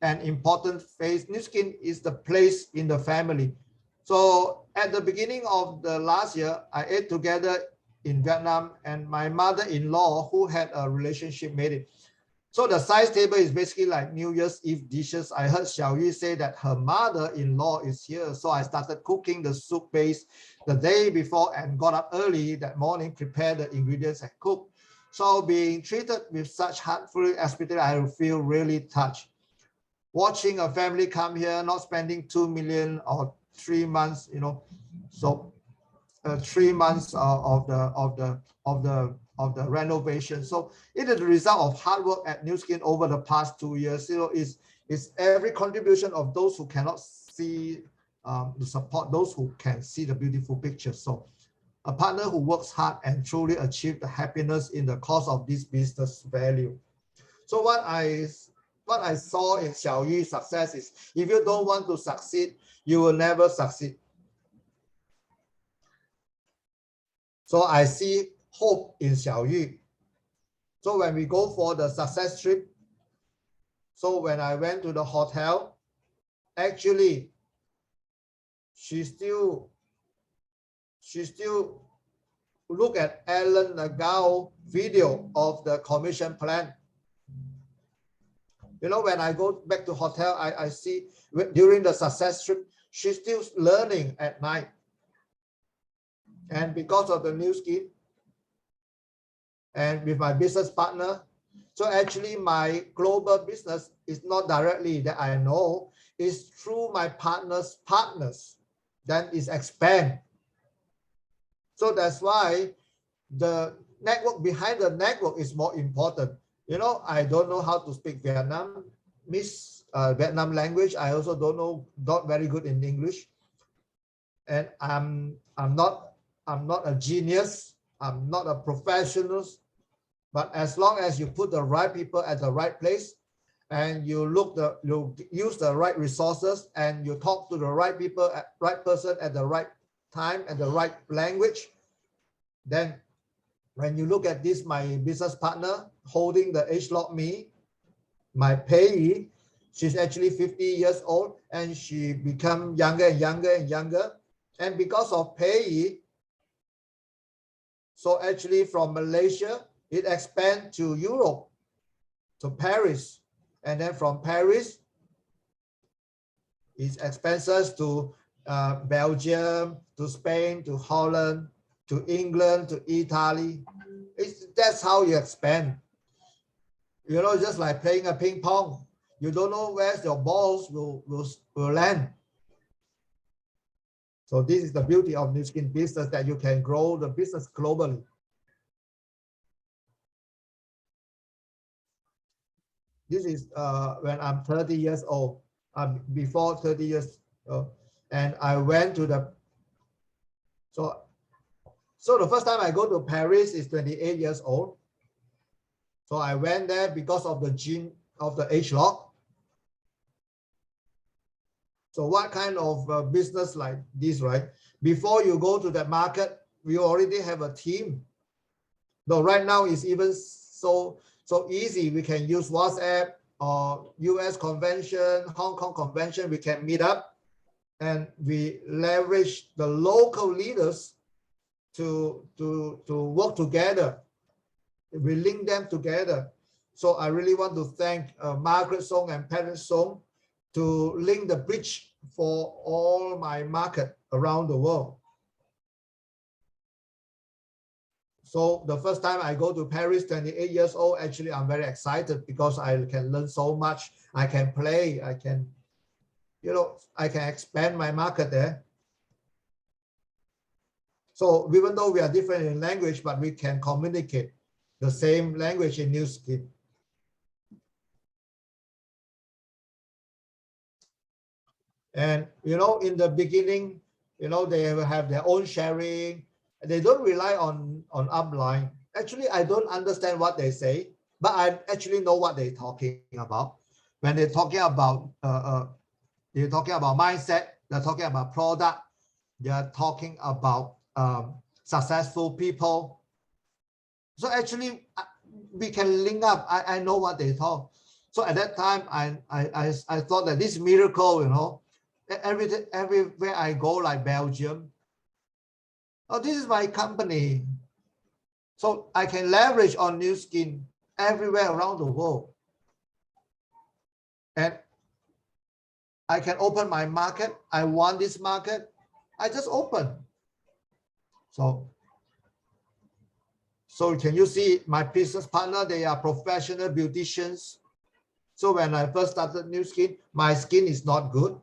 and important phase. Nu Skin is the place in the family. So at the beginning of the last year, I ate together in Vietnam, and my mother-in-law, who had a relationship, made it. So the size table is basically like New Year's Eve dishes. I heard Xiao Yu say that her mother-in-law is here. So I started cooking the soup base the day before and got up early that morning, prepared the ingredients and cook. So being treated with such heartful hospitality, I feel really touched. Watching a family come here, not spending 2 million or 3 months, you know, so 3 months of the renovation. So it is the result of hard work at Nu Skin over the past 2 years. You know, it's every contribution of those who cannot see the support, those who can see the beautiful picture. So a partner who works hard and truly achieve the happiness in the course of this business value. So what I saw in Xiao Yu's success is, if you don't want to succeed, you will never succeed. So I see hope in Xiao Yu. So when we go for the success trip, so when I went to the hotel, actually, she still look at Alan Nagao video of the commission plan. You know, when I go back to hotel, I see during the success trip, she's still learning at night. And because of the Nu Skin and with my business partner, so actually my global business is not directly that I know, it's through my partners that is expand. So that's why the network behind the network is more important. You know, I don't know how to speak Vietnam language. I also not very good in English, and I'm not a genius. I'm not a professional. But as long as you put the right people at the right place, and you use the right resources, and you talk to the right people, right person at the right time and the right language, then when you look at this, my business partner holding the age log me, my payee, she's actually 50 years old, and she become younger and younger and younger. And because of payee, So actually from Malaysia, it expands to Europe, to Paris. And then from Paris, it expands to Belgium, to Spain, to Holland, to England, to Italy. That's how you expand. You know, just like playing a ping pong. You don't know where your balls will land. So this is the beauty of Nu Skin business, that you can grow the business globally. This is when I'm 30 years old, before 30 years old, and I went to the, so the first time I go to Paris is 28 years old. So I went there because of the gene of the age lock. So what kind of business like this, right? Before you go to that market, we already have a team. Though right now it's even so easy. We can use WhatsApp or US convention, Hong Kong convention. We can meet up and we leverage the local leaders to work together. We link them together. So I really want to thank Margaret Song and Patrick Song to link the bridge for all my market around the world. So the first time I go to Paris, 28 years old, actually I'm very excited because I can learn so much. I can play, I can, you know, I can expand my market there. So even though we are different in language, but we can communicate the same language in Nu Skin. And, you know, in the beginning, you know, they will have their own sharing. They don't rely on upline. Actually, I don't understand what they say, but I actually know what they're talking about. When they're talking about mindset, they're talking about product, they're talking about successful people. So actually, we can link up. I know what they talk. So at that time, I thought that this miracle, you know, everywhere I go, like Belgium, oh, this is my company. So I can leverage on Nu Skin everywhere around the world. And I can open my market. I want this market. I just open. So can you see my business partner? They are professional beauticians. So when I first started Nu Skin, my skin is not good.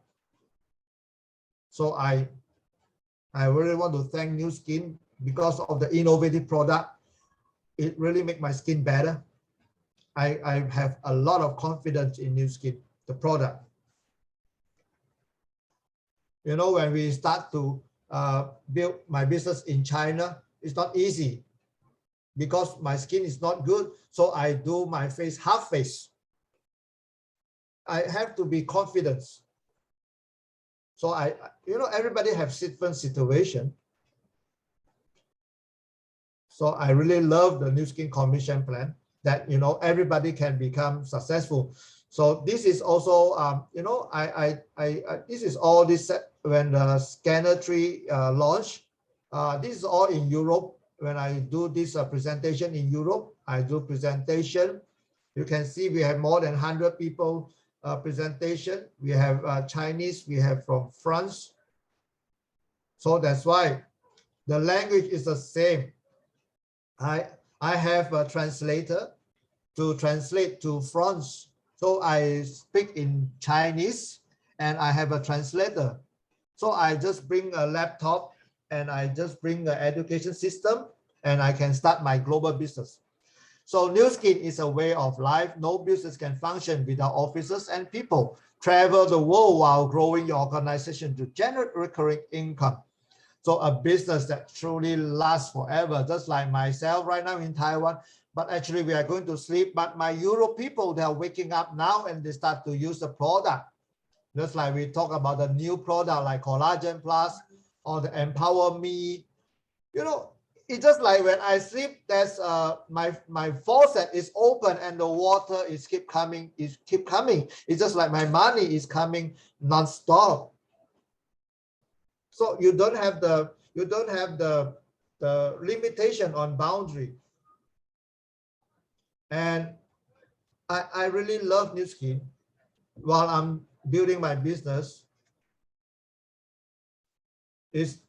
So I really want to thank Nu Skin because of the innovative product. It really makes my skin better. I have a lot of confidence in Nu Skin, the product. You know, when we start to build my business in China, it's not easy because my skin is not good. So I do my face half face. I have to be confident. So you know, everybody has different situation. So I really love the Nu Skin commission plan that, you know, everybody can become successful. So this is also, you know, this is all this when the Scanner 3 launch. This is all in Europe. When I do this presentation in Europe, I do presentation. You can see we have more than 100 people presentation. We have Chinese, we have from France. So that's why the language is the same. I have a translator to translate to France. So I speak in Chinese and I have a translator. So I just bring a laptop and I just bring the education system and I can start my global business. So Nu Skin is a way of life. No business can function without officers and people. Travel the world while growing your organization to generate recurring income. So a business that truly lasts forever, just like myself right now in Taiwan. But actually we are going to sleep. But my Europe people, they are waking up now and they start to use the product. Just like we talk about the new product like Collagen Plus or the Empower Me. You know, it's just like when I sleep, there's my faucet is open and the water is keep coming. It's just like my money is coming non-stop. So you don't have the the limitation on boundary. And I really love Nu Skin while I'm building my business. Is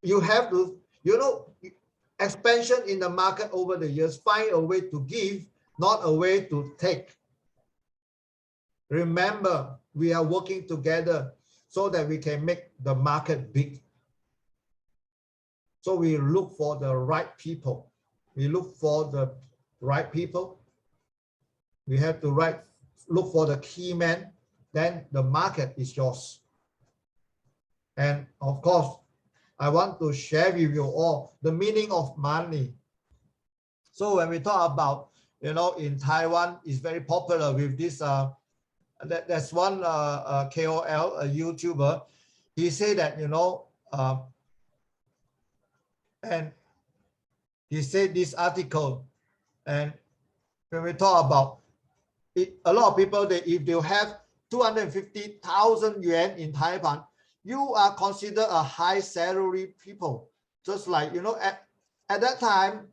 you have to, expansion in the market over the years, find a way to give, not a way to take. Remember, we are working together so that we can make the market big. So we look for the right people. We look for the right people. We have to look for the key man. Then the market is yours. And of course, I want to share with you all the meaning of money. So when we talk about, in Taiwan, it's very popular with this. There's one KOL, a YouTuber. He said that, and he said this article. And when we talk about it, a lot of people, if they have 250,000 yuan in Taiwan, you are considered a high salary people. Just like, at that time,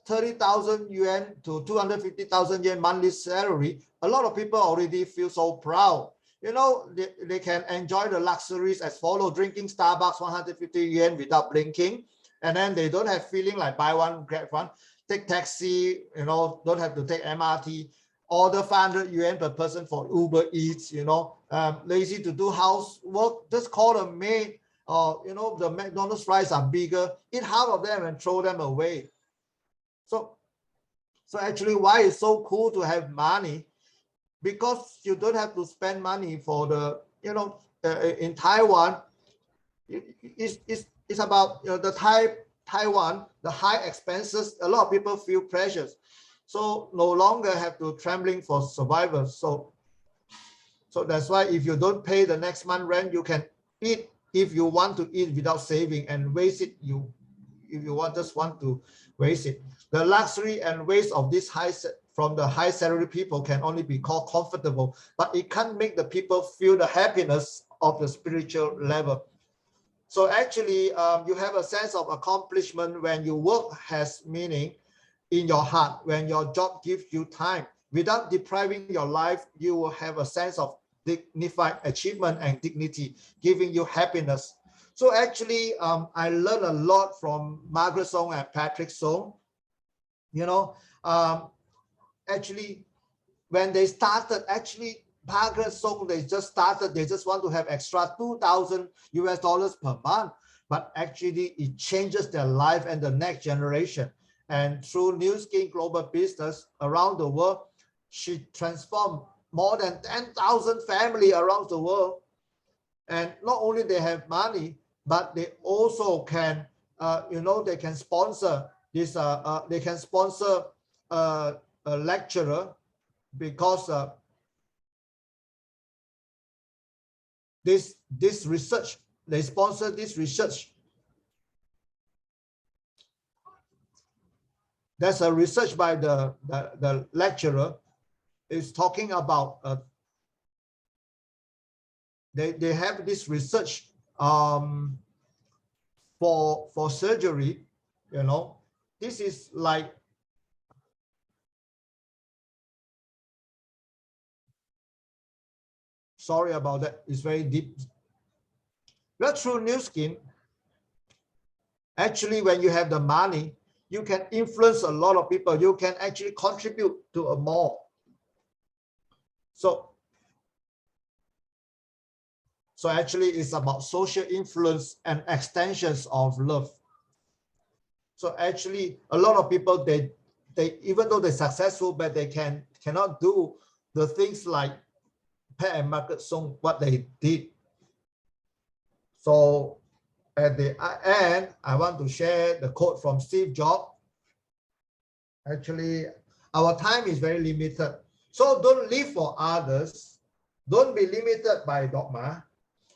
30,000 yuan to 250,000 yuan monthly salary, a lot of people already feel so proud. They can enjoy the luxuries as follow: drinking Starbucks 150 yuan without blinking. And then they don't have feeling like buy one, get one, take taxi, don't have to take MRT, order 500 yuan per person for Uber Eats, lazy to do housework, just call a maid, or, the McDonald's fries are bigger, eat half of them and throw them away. So actually, why it's so cool to have money? Because you don't have to spend money for the, in Taiwan, it's about Taiwan, the high expenses. A lot of people feel pressures, so no longer have to trembling for survivors. So that's why if you don't pay the next month rent, you can eat if you want to eat without saving, and waste it. If you just want to waste it. The luxury and waste of this from the high salary people can only be called comfortable, but it can't make the people feel the happiness of the spiritual level. So actually, you have a sense of accomplishment when your work has meaning in your heart, when your job gives you time. Without depriving your life, you will have a sense of dignified achievement and dignity, giving you happiness. So actually, I learned a lot from Margaret Song and Patrick Song. Actually, when they started, Margaret Song, they just want to have extra $2,000 US per month, but actually it changes their life and the next generation. And through Nu Skin Global Business around the world, she transformed more than 10,000 families around the world. And not only they have money, but they also can, they can sponsor this. They can sponsor a lecturer, because this research, they sponsor this research. There's a research by the lecturer is talking about they have this research for surgery. This is like, sorry about that, it's very deep. But through Nu Skin, actually, when you have the money, you can influence a lot of people. You can actually contribute to a more. So actually, it's about social influence and extensions of love. So actually, a lot of people, they even though they're successful, but they cannot do the things like Pat and Margaret Song, what they did. So at the end, I want to share the quote from Steve Jobs. Actually, our time is very limited. So don't live for others. Don't be limited by dogma.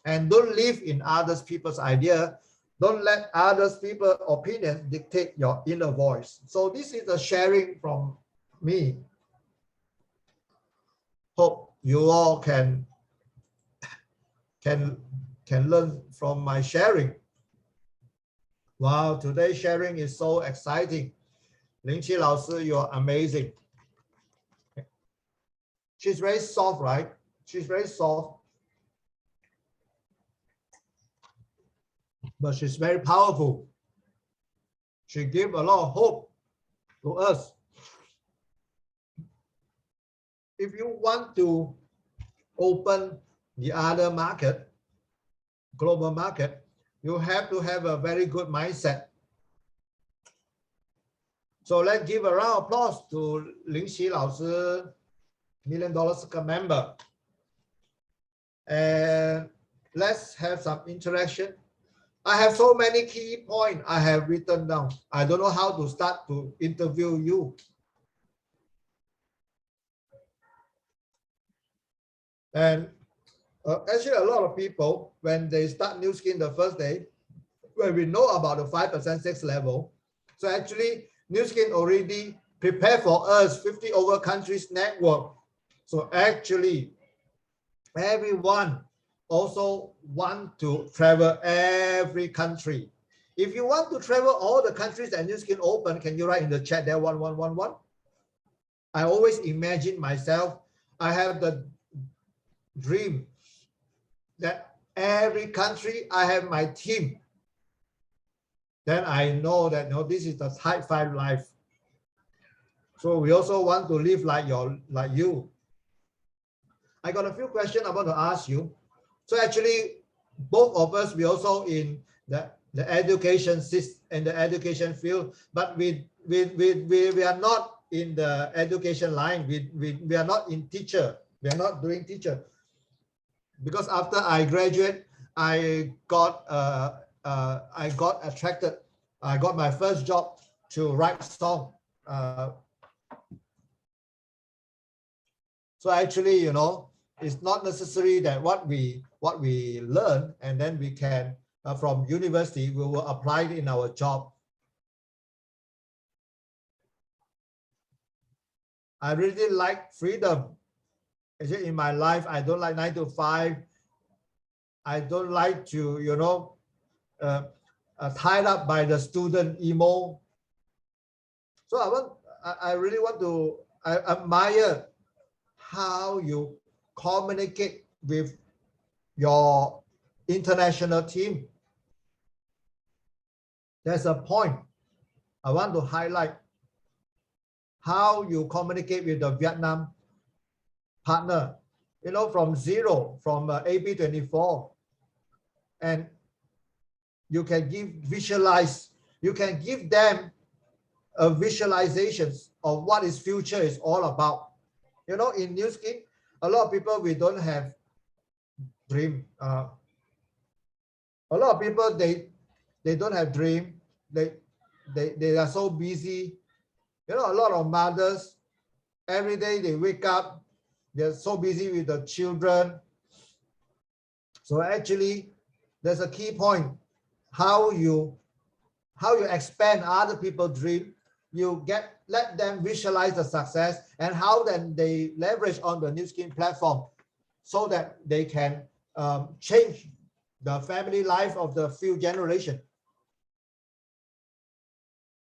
And don't live in others people's idea. Don't let others people's opinions dictate your inner voice. So this is a sharing from me. Hope you all can learn from my sharing. Wow, today's sharing is so exciting. Lingqi Lao Sư, you're amazing. She's very soft, right? She's very soft. But she's very powerful. She gives a lot of hope to us. If you want to open the other market, global market, you have to have a very good mindset. So let's give a round of applause to Lingqi Lao Sư, $1 Million member. And let's have some interaction. I have so many key points I have written down. I don't know how to start to interview you. And actually, a lot of people, when they start Nu Skin the first day, when we know about the 5% 6 level, so actually Nu Skin already prepared for us 50 over countries network. So actually, everyone also want to travel every country. If you want to travel all the countries that Nu Skin open, can you write in the chat there 1111? I always imagine myself, I have the dream that every country I have my team. Then I know that this is the type 5 life. So we also want to live like you. I got a few questions I want to ask you. So actually, both of us, we also in the education system and the education field, but we are not in the education line. We are not in teacher. We are not doing teacher. Because after I graduate, I got attracted. I got my first job to write song. So actually, it's not necessary that what we learn and then we can from university we will apply it in our job. I really like freedom. Actually, in my life, I don't like 9 to 5. I don't like to tied up by the student emo. So I really want to. I admire how you communicate with your international team. There's a point I want to highlight, how you communicate with the Vietnam partner, from zero, from AB24, and you can visualize, you can give them a visualizations of what is future is all about. In Nu Skin, a lot of people, we don't have dream. A lot of people, they don't have dream. They are so busy. A lot of mothers, every day they wake up, they're so busy with the children. So actually, there's a key point, how you expand other people's dream. You let them visualize the success and how then they leverage on the Nu Skin platform so that they can change the family life of the few generations.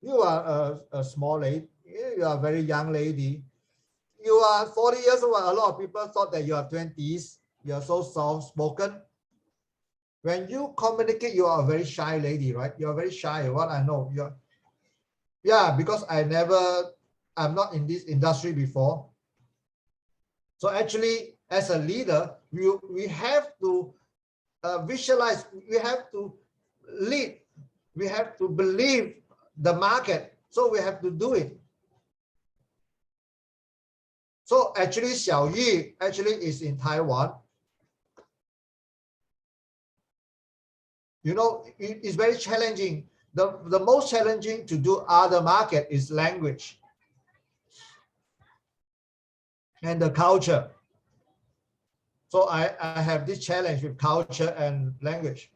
You are a small lady. You are a very young lady. You are 40 years old. A lot of people thought that you are 20s. You are so soft-spoken. When you communicate, you are a very shy lady, right? You are very shy. What I know. Yeah, because I'm not in this industry before. So actually, as a leader, we have to visualize, we have to lead, we have to believe the market. So we have to do it. So actually, Xiaoyi actually is in Taiwan. It's very challenging. The most challenging to do other market is language and the culture. So I have this challenge with culture and language.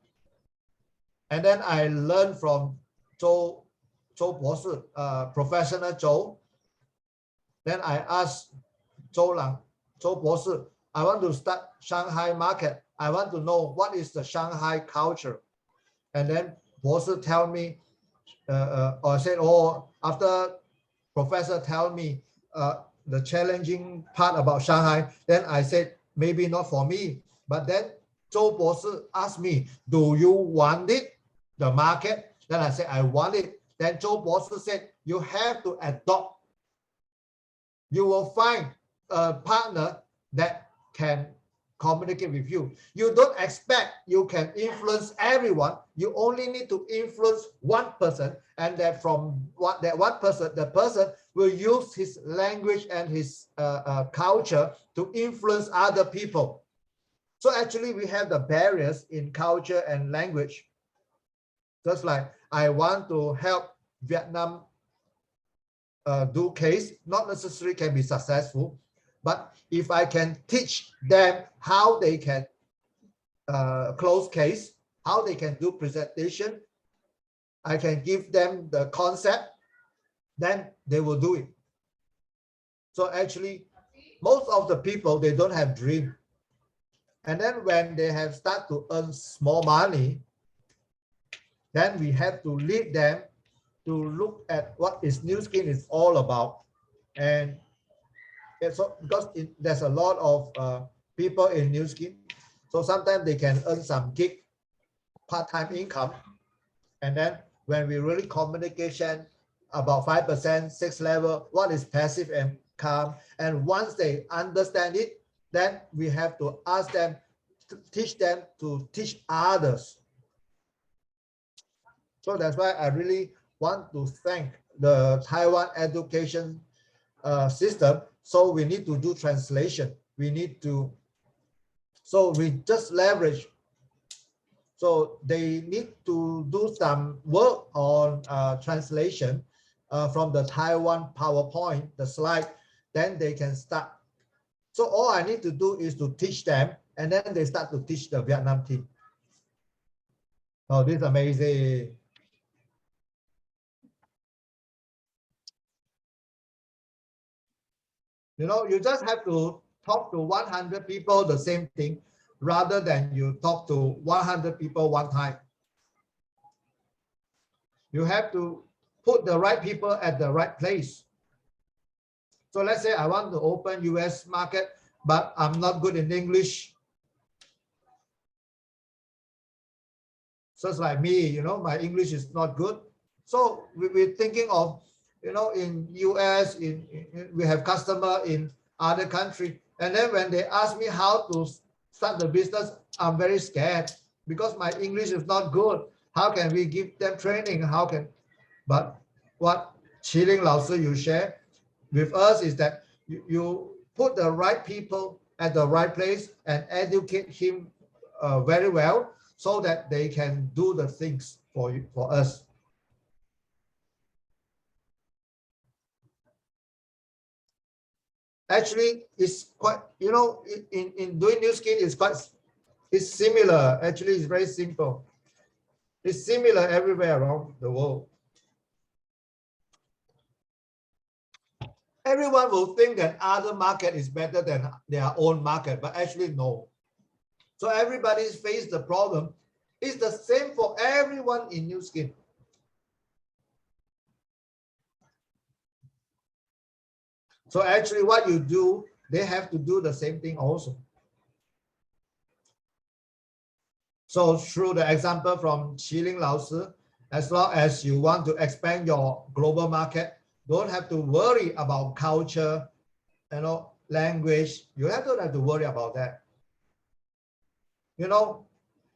And then I learned from Zhou Bosi, Professional Zhou. Then I asked Zhou Bosi, I want to start Shanghai market. I want to know what is the Shanghai culture. And then boss tell me, or said, oh, after professor tell me the challenging part about Shanghai, then I said, maybe not for me. But then Zhou boss asked me, do you want it, the market? Then I said, I want it. Then Zhou boss said, you have to adopt. You will find a partner that can communicate with you. You don't expect you can influence everyone. You only need to influence one person, and that from that one person, the person will use his language and his culture to influence other people. So actually we have the barriers in culture and language. Just like I want to help Vietnam do case, not necessarily can be successful, but if I can teach them how they can close case, how they can do presentation, I can give them the concept, then they will do it. So actually, most of the people, they don't have dream. And then when they have start to earn small money, then we have to lead them to look at what is Nu Skin is all about. And so because there's a lot of people in Nu Skin, so sometimes they can earn some gig part-time income. And then when we really communication about 5%, 6 level, what is passive income, and once they understand it, then we have to ask them to teach others. So that's why I really want to thank the Taiwan education system. So we need to do translation. We need to, so we just leverage. So they need to do some work on translation from the Taiwan PowerPoint, the slide, then they can start. So all I need to do is to teach them, and then they start to teach the Vietnam team. Oh, this is amazing. You know, you just have to talk to 100 people the same thing, rather than you talk to 100 people one time. You have to put the right people at the right place. So let's say I want to open US market, but I'm not good in English. So it's like me, you know, my English is not good. So we're thinking of, you know, in US, we have customer in other country. And then when they ask me how to start the business, I'm very scared because my English is not good. How can we give them training? How can, but what Qiling Laoshi you share with us is that you put the right people at the right place and educate him very well, so that they can do the things for you, for us. Actually, it's quite, you know, in doing Nu Skin is quite, it's similar. Actually, it's very simple. It's similar everywhere around the world. Everyone will think that other market is better than their own market, but actually no. So everybody's face the problem. It's the same for everyone in Nu Skin. So actually what you do, they have to do the same thing also. So through the example from Qiling Laoshi, as long as you want to expand your global market, don't have to worry about culture, you know, language. You don't have to worry about that. You know,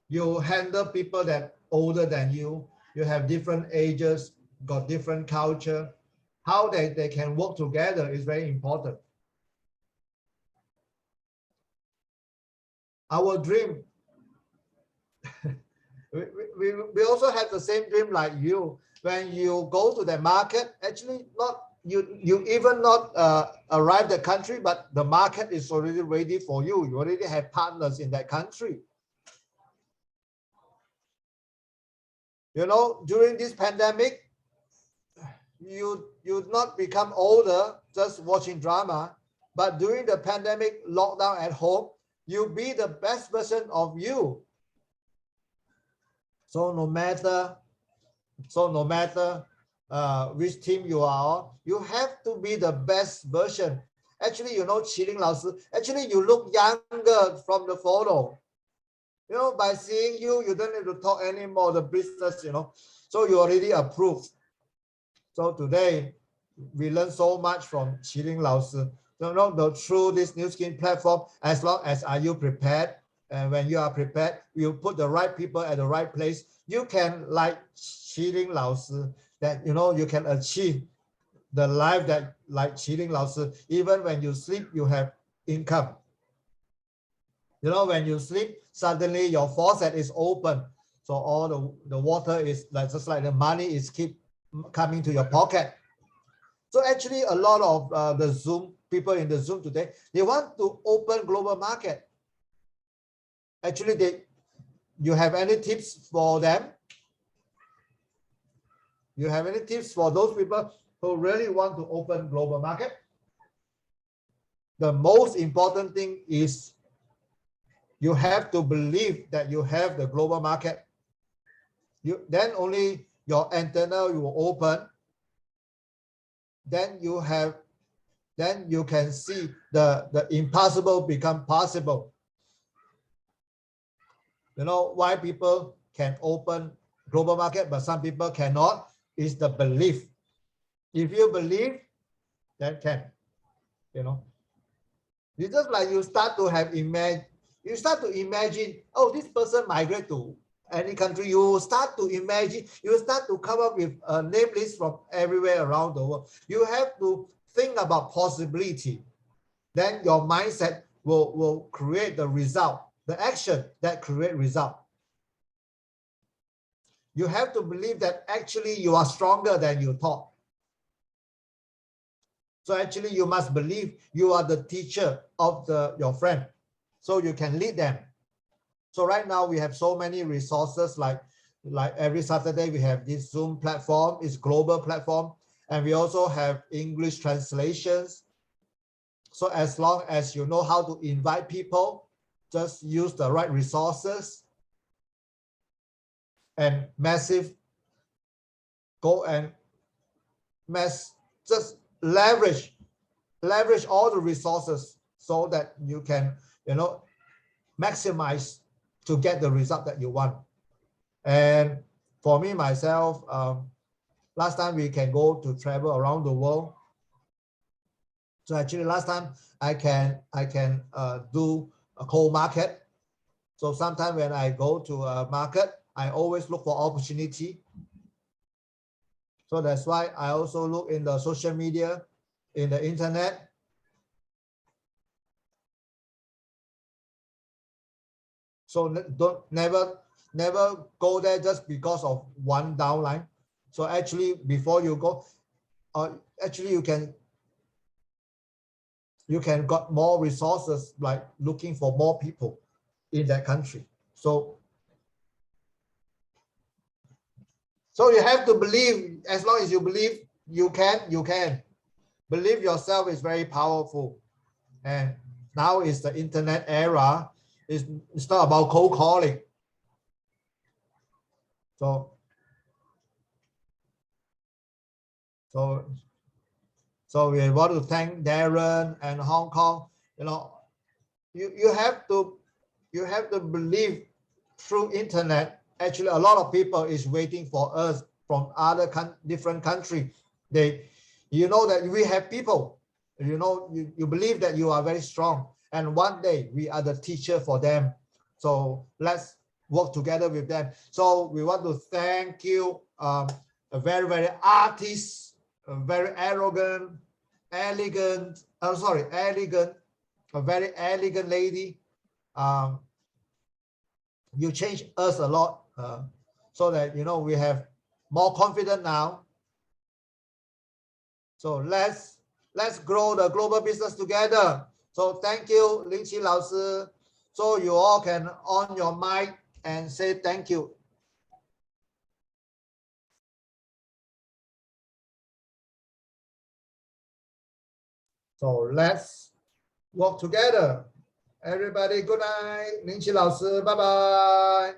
you handle people that older than you, you have different ages, got different culture. How they can work together is very important. Our dream, we also have the same dream like you. When you go to the market, actually not you even not arrive the country, but the market is already ready for you. You already have partners in that country. You know, during this pandemic, you not become older just watching drama, but during the pandemic lockdown at home, you be the best version of you. So no matter So no matter which team you are on, you have to be the best version. Actually, you know, Qilin Lao Sư, actually you look younger from the photo. You know, by seeing you, you don't need to talk anymore, the business, you know. So you already approved. So today, we learn so much from Qilin Lao Sư. You know, through this new skin platform, as long as are you prepared, and when you are prepared, you put the right people at the right place, you can, like Qilin Lao Sư, that, you know, you can achieve the life that like Qilin Lao Sư. Even when you sleep, you have income. You know, when you sleep, suddenly your faucet is open. So all the water is like, just like the money is keep coming to your pocket. So actually a lot of the Zoom people in the Zoom today, they want to open global market. Actually, you have any tips for them? You have any tips for those people who really want to open global market? The most important thing is you have to believe that you have the global market. Then only your antenna will open. Then you can see the impossible become possible. You know why people can open global market, but some people cannot, is the belief. If you believe, then can, you know. It's just like you start to imagine, oh, this person migrate to any country. You start to imagine, you start to come up with a name list from everywhere around the world. You have to think about possibility. Then your mindset will create the result, the action that create result. You have to believe that actually you are stronger than you thought. So actually you must believe you are the teacher of your friend, so you can lead them. So right now we have so many resources, like every Saturday we have this Zoom platform, it's global platform, and we also have English translations. So as long as you know how to invite people, just use the right resources and just leverage all the resources so that you can, you know, maximize to get the result that you want. And for me myself, last time we can go to travel around the world. So actually last time I can do a cold market. So sometimes when I go to a market, I always look for opportunity. So that's why I also look in the social media, in the internet. So never go there just because of one downline. So actually before you go, actually you can got more resources, like looking for more people in that country. So you have to believe. As long as you believe you can. Believe yourself is very powerful. And now is the internet era. It's not about cold calling. So we want to thank Darren and Hong Kong. You know, you have to believe through internet. Actually, a lot of people is waiting for us from other different country. You know that we have people. You know, you believe that you are very strong, and one day we are the teacher for them. So let's work together with them. So we want to thank you, a very, very artist, a very elegant, a very elegant lady. You change us a lot, so that, you know, we have more confidence now. So let's grow the global business together. So thank you, Lin-Qi Lao Sư. So you all can on your mic and say thank you. So let's work together. Everybody, good night. Lin-Qi Lao Sư, bye bye.